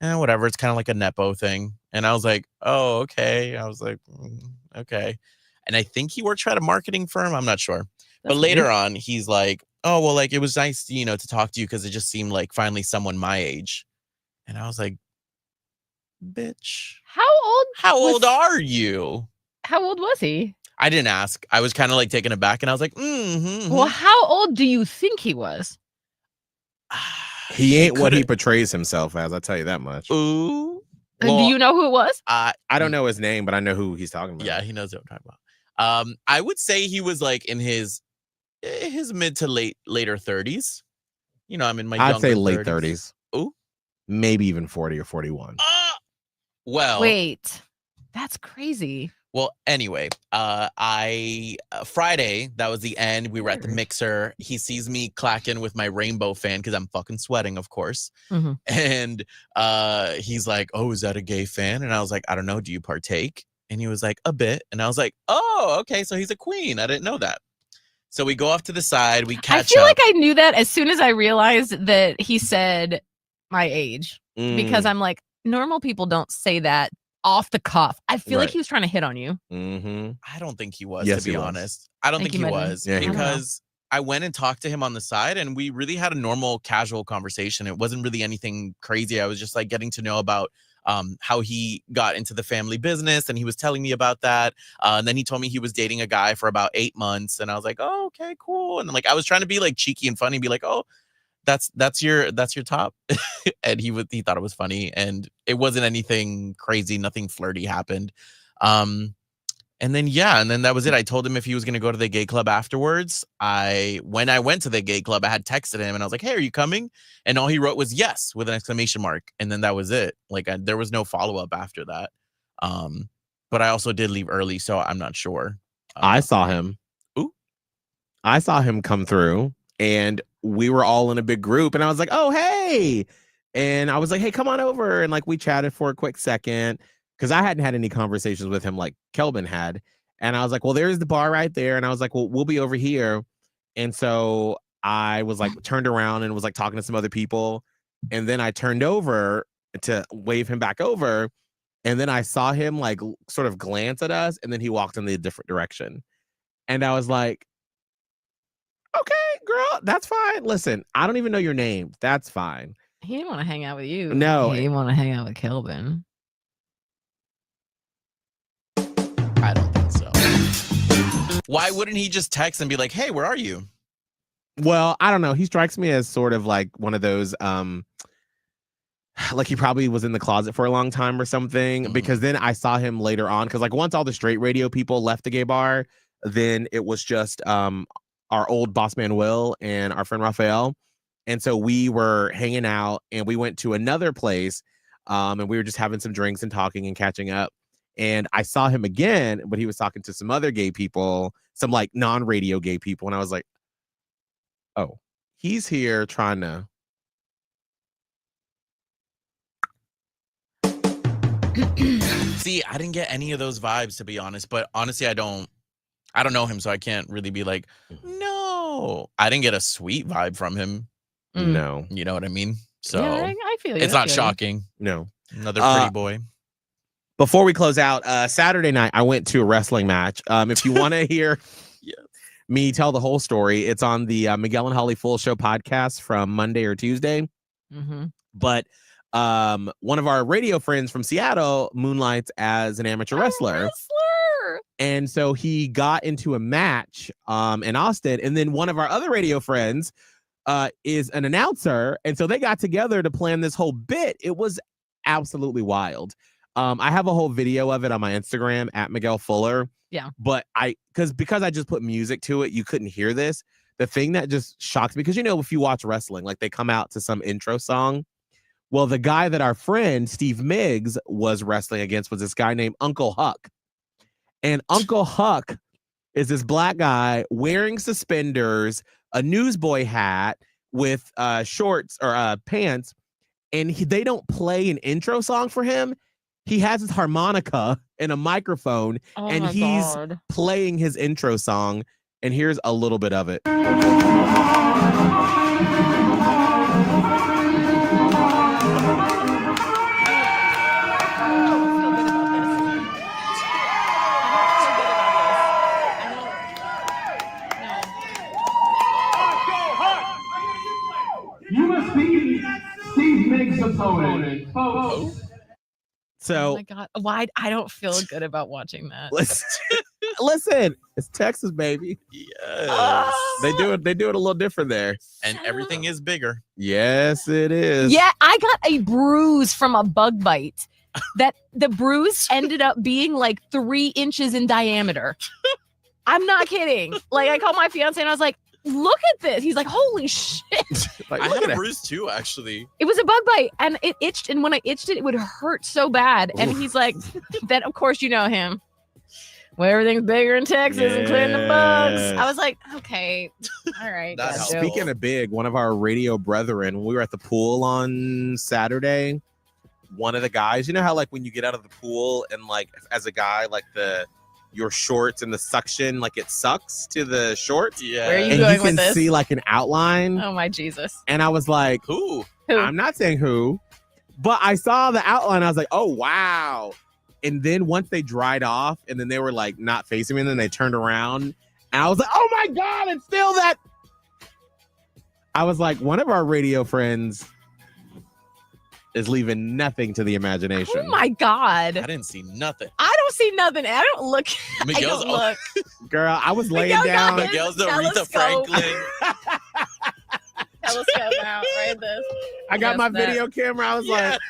Speaker 4: whatever. It's kind of like a Nepo thing. And I was like, oh, okay. I was like, okay. And I think he works at a marketing firm. I'm not sure. But later on, he's like, oh, well, like, it was nice, to talk to you because it just seemed like finally someone my age. And I was like, bitch, how old are you?
Speaker 5: How old was he?
Speaker 4: I didn't ask. I was kind of like taken aback and I was like,
Speaker 5: Well, how old do you think he was?
Speaker 3: He ain't what he portrays himself as. I'll tell you that much.
Speaker 4: Ooh.
Speaker 5: And do you know who it was?
Speaker 3: I don't know his name, but I know who he's talking about.
Speaker 4: Yeah, he knows what I'm talking about. I would say he was like in his mid to later 30s. I'm in my
Speaker 3: I'd say
Speaker 4: younger
Speaker 3: late
Speaker 4: 30s.
Speaker 3: 30s.
Speaker 4: Ooh.
Speaker 3: Maybe even 40 or 41.
Speaker 4: Well,
Speaker 5: Wait, that's crazy.
Speaker 4: Well, anyway, Friday, that was the end. We were at the
Speaker 5: Weird.
Speaker 4: mixer. He sees me clacking with my rainbow fan because I'm fucking sweating, of course.
Speaker 5: Mhm.
Speaker 4: And he's like, "Oh, is that a gay fan?" And I was like, "I don't know. Do you partake?" And he was like, "A bit." And I was like, "Oh, okay. So he's a queen. I didn't know that." So we go off to the side. We
Speaker 5: I
Speaker 4: catch
Speaker 5: feel
Speaker 4: up.
Speaker 5: like I knew that as soon as I realized that he said my age, because I'm like, normal people don't say that off the cuff. I feel like
Speaker 3: Right.
Speaker 5: he was trying to hit on you.
Speaker 4: I don't think he was,
Speaker 3: Yes,
Speaker 4: to be
Speaker 3: he was.
Speaker 4: honest. I don't think he
Speaker 5: might have been.
Speaker 4: was
Speaker 3: Yeah, he was.
Speaker 4: because I went and talked to him on the side and we really had a normal, casual conversation. It wasn't really anything crazy. I was just like getting to know about how he got into the family business, and he was telling me about that. And then he told me he was dating a guy for about 8 months, and I was like, "Oh, okay, cool." And like I was trying to be like cheeky and funny, be like, "Oh, that's your top." And he thought it was funny, and it wasn't anything crazy, nothing flirty happened. And then that was it. I told him if he was going to go to the gay club afterwards. When I went to the gay club, I had texted him and I was like, "Hey, are you coming?" And all he wrote was yes with an exclamation mark, and then that was it. Like there was no follow-up after that. But I also did leave early, so I'm not sure.
Speaker 3: I saw him.
Speaker 4: Ooh.
Speaker 3: I saw him come through, and we were all in a big group, and I was like, "Oh, hey." And I was like, "Hey, come on over." And like we chatted for a quick second because I hadn't had any conversations with him like Kelvin had. And I was like, "Well, there's the bar right there." And I was like, "Well, we'll be over here." And so I was like turned around and was like talking to some other people. And then I turned over to wave him back over. And then I saw him like sort of glance at us, and then he walked in the different direction. And I was like, "Okay, girl, that's fine. Listen, I don't even know your name. That's fine."
Speaker 5: He didn't want to hang out with you.
Speaker 3: No.
Speaker 5: He didn't want to hang out with Kelvin.
Speaker 4: I don't think so. Why wouldn't he just text and be like, "Hey, where are you?"
Speaker 3: Well, I don't know. He strikes me as sort of like one of those like he probably was in the closet for a long time or something, because then I saw him later on, because like once all the straight radio people left the gay bar, then it was just our old boss man Will and our friend Raphael. And so we were hanging out, and we went to another place, and we were just having some drinks and talking and catching up. And I saw him again, but he was talking to some other gay people, some like non-radio gay people. And I was like, "Oh, he's here trying to..."
Speaker 4: See, I didn't get any of those vibes, to be honest. But honestly, I don't know him, so I can't really be like, no. I didn't get a sweet vibe from him.
Speaker 3: No.
Speaker 4: You know what I mean? So
Speaker 5: Yeah, I feel you.
Speaker 4: it's
Speaker 5: I
Speaker 4: not
Speaker 5: feel you.
Speaker 4: shocking.
Speaker 3: No.
Speaker 4: Another pretty boy.
Speaker 3: Before we close out, Saturday night, I went to a wrestling match. If you want to hear me tell the whole story, it's on the Miguel and Holly Full Show podcast from Monday or Tuesday.
Speaker 5: Mm-hmm.
Speaker 3: But one of our radio friends from Seattle moonlights as an amateur wrestler. And so he got into a match in Austin. And then one of our other radio friends is an announcer. And so they got together to plan this whole bit. It was absolutely wild. I have a whole video of it on my Instagram at Miguel Fuller.
Speaker 5: Yeah.
Speaker 3: But because I just put music to it, you couldn't hear this. The thing that just shocks me, because, if you watch wrestling, like they come out to some intro song. Well, the guy that our friend Steve Miggs was wrestling against was this guy named Uncle Huck. And Uncle Huck is this black guy wearing suspenders, a newsboy hat with shorts or pants. And they don't play an intro song for him. He has his harmonica and a microphone, and he's playing his intro song. And here's a little bit of it.
Speaker 7: You must be Steve Miggs' opponent, folks.
Speaker 3: So,
Speaker 5: oh my God, why I don't feel good about watching that.
Speaker 3: Listen, it's Texas, baby.
Speaker 4: Yes.
Speaker 3: They do it a little different there.
Speaker 4: And everything is bigger.
Speaker 3: Yes, it is.
Speaker 5: Yeah, I got a bruise from a bug bite. That the bruise ended up being like 3 inches in diameter. I'm not kidding. Like I called my fiance and I was like, look at this. He's like, holy shit.
Speaker 3: Like,
Speaker 4: I
Speaker 3: look
Speaker 4: had
Speaker 3: at
Speaker 4: a
Speaker 3: it.
Speaker 4: bruise too, actually.
Speaker 5: It was a bug bite and it itched. And when I itched it, it would hurt so bad. And he's like, then of course you know him. Well, everything's bigger in Texas, including the bugs.
Speaker 3: Yes.
Speaker 5: I was like, okay, all right.
Speaker 4: That
Speaker 5: gotta
Speaker 4: helps.
Speaker 5: do it.
Speaker 3: Speaking of big, one of our radio brethren, when we were at the pool on Saturday, one of the guys, you know how like when you get out of the pool and like as a guy, like your shorts and the suction, like it sucks to the shorts.
Speaker 4: Yeah.
Speaker 5: Where are you
Speaker 3: And
Speaker 5: going
Speaker 3: you
Speaker 5: with
Speaker 3: can
Speaker 5: this?
Speaker 3: see like an outline.
Speaker 5: Oh my Jesus.
Speaker 3: And I was like,
Speaker 4: Who?
Speaker 5: Who?
Speaker 3: I'm not saying who, but I saw the outline. I was like, oh, wow. And then once they dried off and then they were like not facing me and then they turned around and I was like, oh my God, it's still that. I was like, one of our radio friends is leaving nothing to the imagination.
Speaker 5: Oh my God.
Speaker 4: I didn't see nothing.
Speaker 5: I don't see nothing. I don't look. I
Speaker 4: Miguel's
Speaker 5: don't look.
Speaker 3: Girl, I was laying
Speaker 5: Miguel got
Speaker 3: down.
Speaker 5: his
Speaker 4: Miguel's the
Speaker 5: telescope.
Speaker 4: Aretha Franklin.
Speaker 5: Telescope out right this.
Speaker 3: I got
Speaker 5: Yes,
Speaker 3: my
Speaker 5: that.
Speaker 3: video camera. I was
Speaker 4: Yeah.
Speaker 3: like,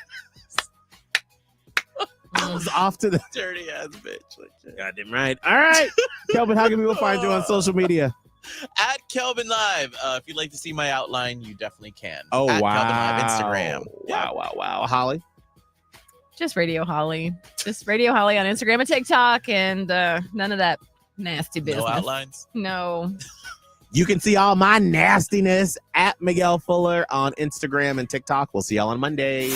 Speaker 3: I was off to the
Speaker 4: Dirty ass bitch. Like,
Speaker 3: goddamn right. All right. Kelvin, how can people find you on social media?
Speaker 4: at Kelvin Live. If you'd like to see my outline, you definitely can.
Speaker 3: Oh,
Speaker 4: at
Speaker 3: wow.
Speaker 4: Kelvin Live Instagram. Yeah.
Speaker 3: Wow. Holly?
Speaker 5: Just Radio Holly. Just Radio Holly on Instagram and TikTok, and none of that nasty business.
Speaker 4: No outlines.
Speaker 5: No.
Speaker 3: You can see all my nastiness at Miguel Fuller on Instagram and TikTok. We'll see y'all on Monday.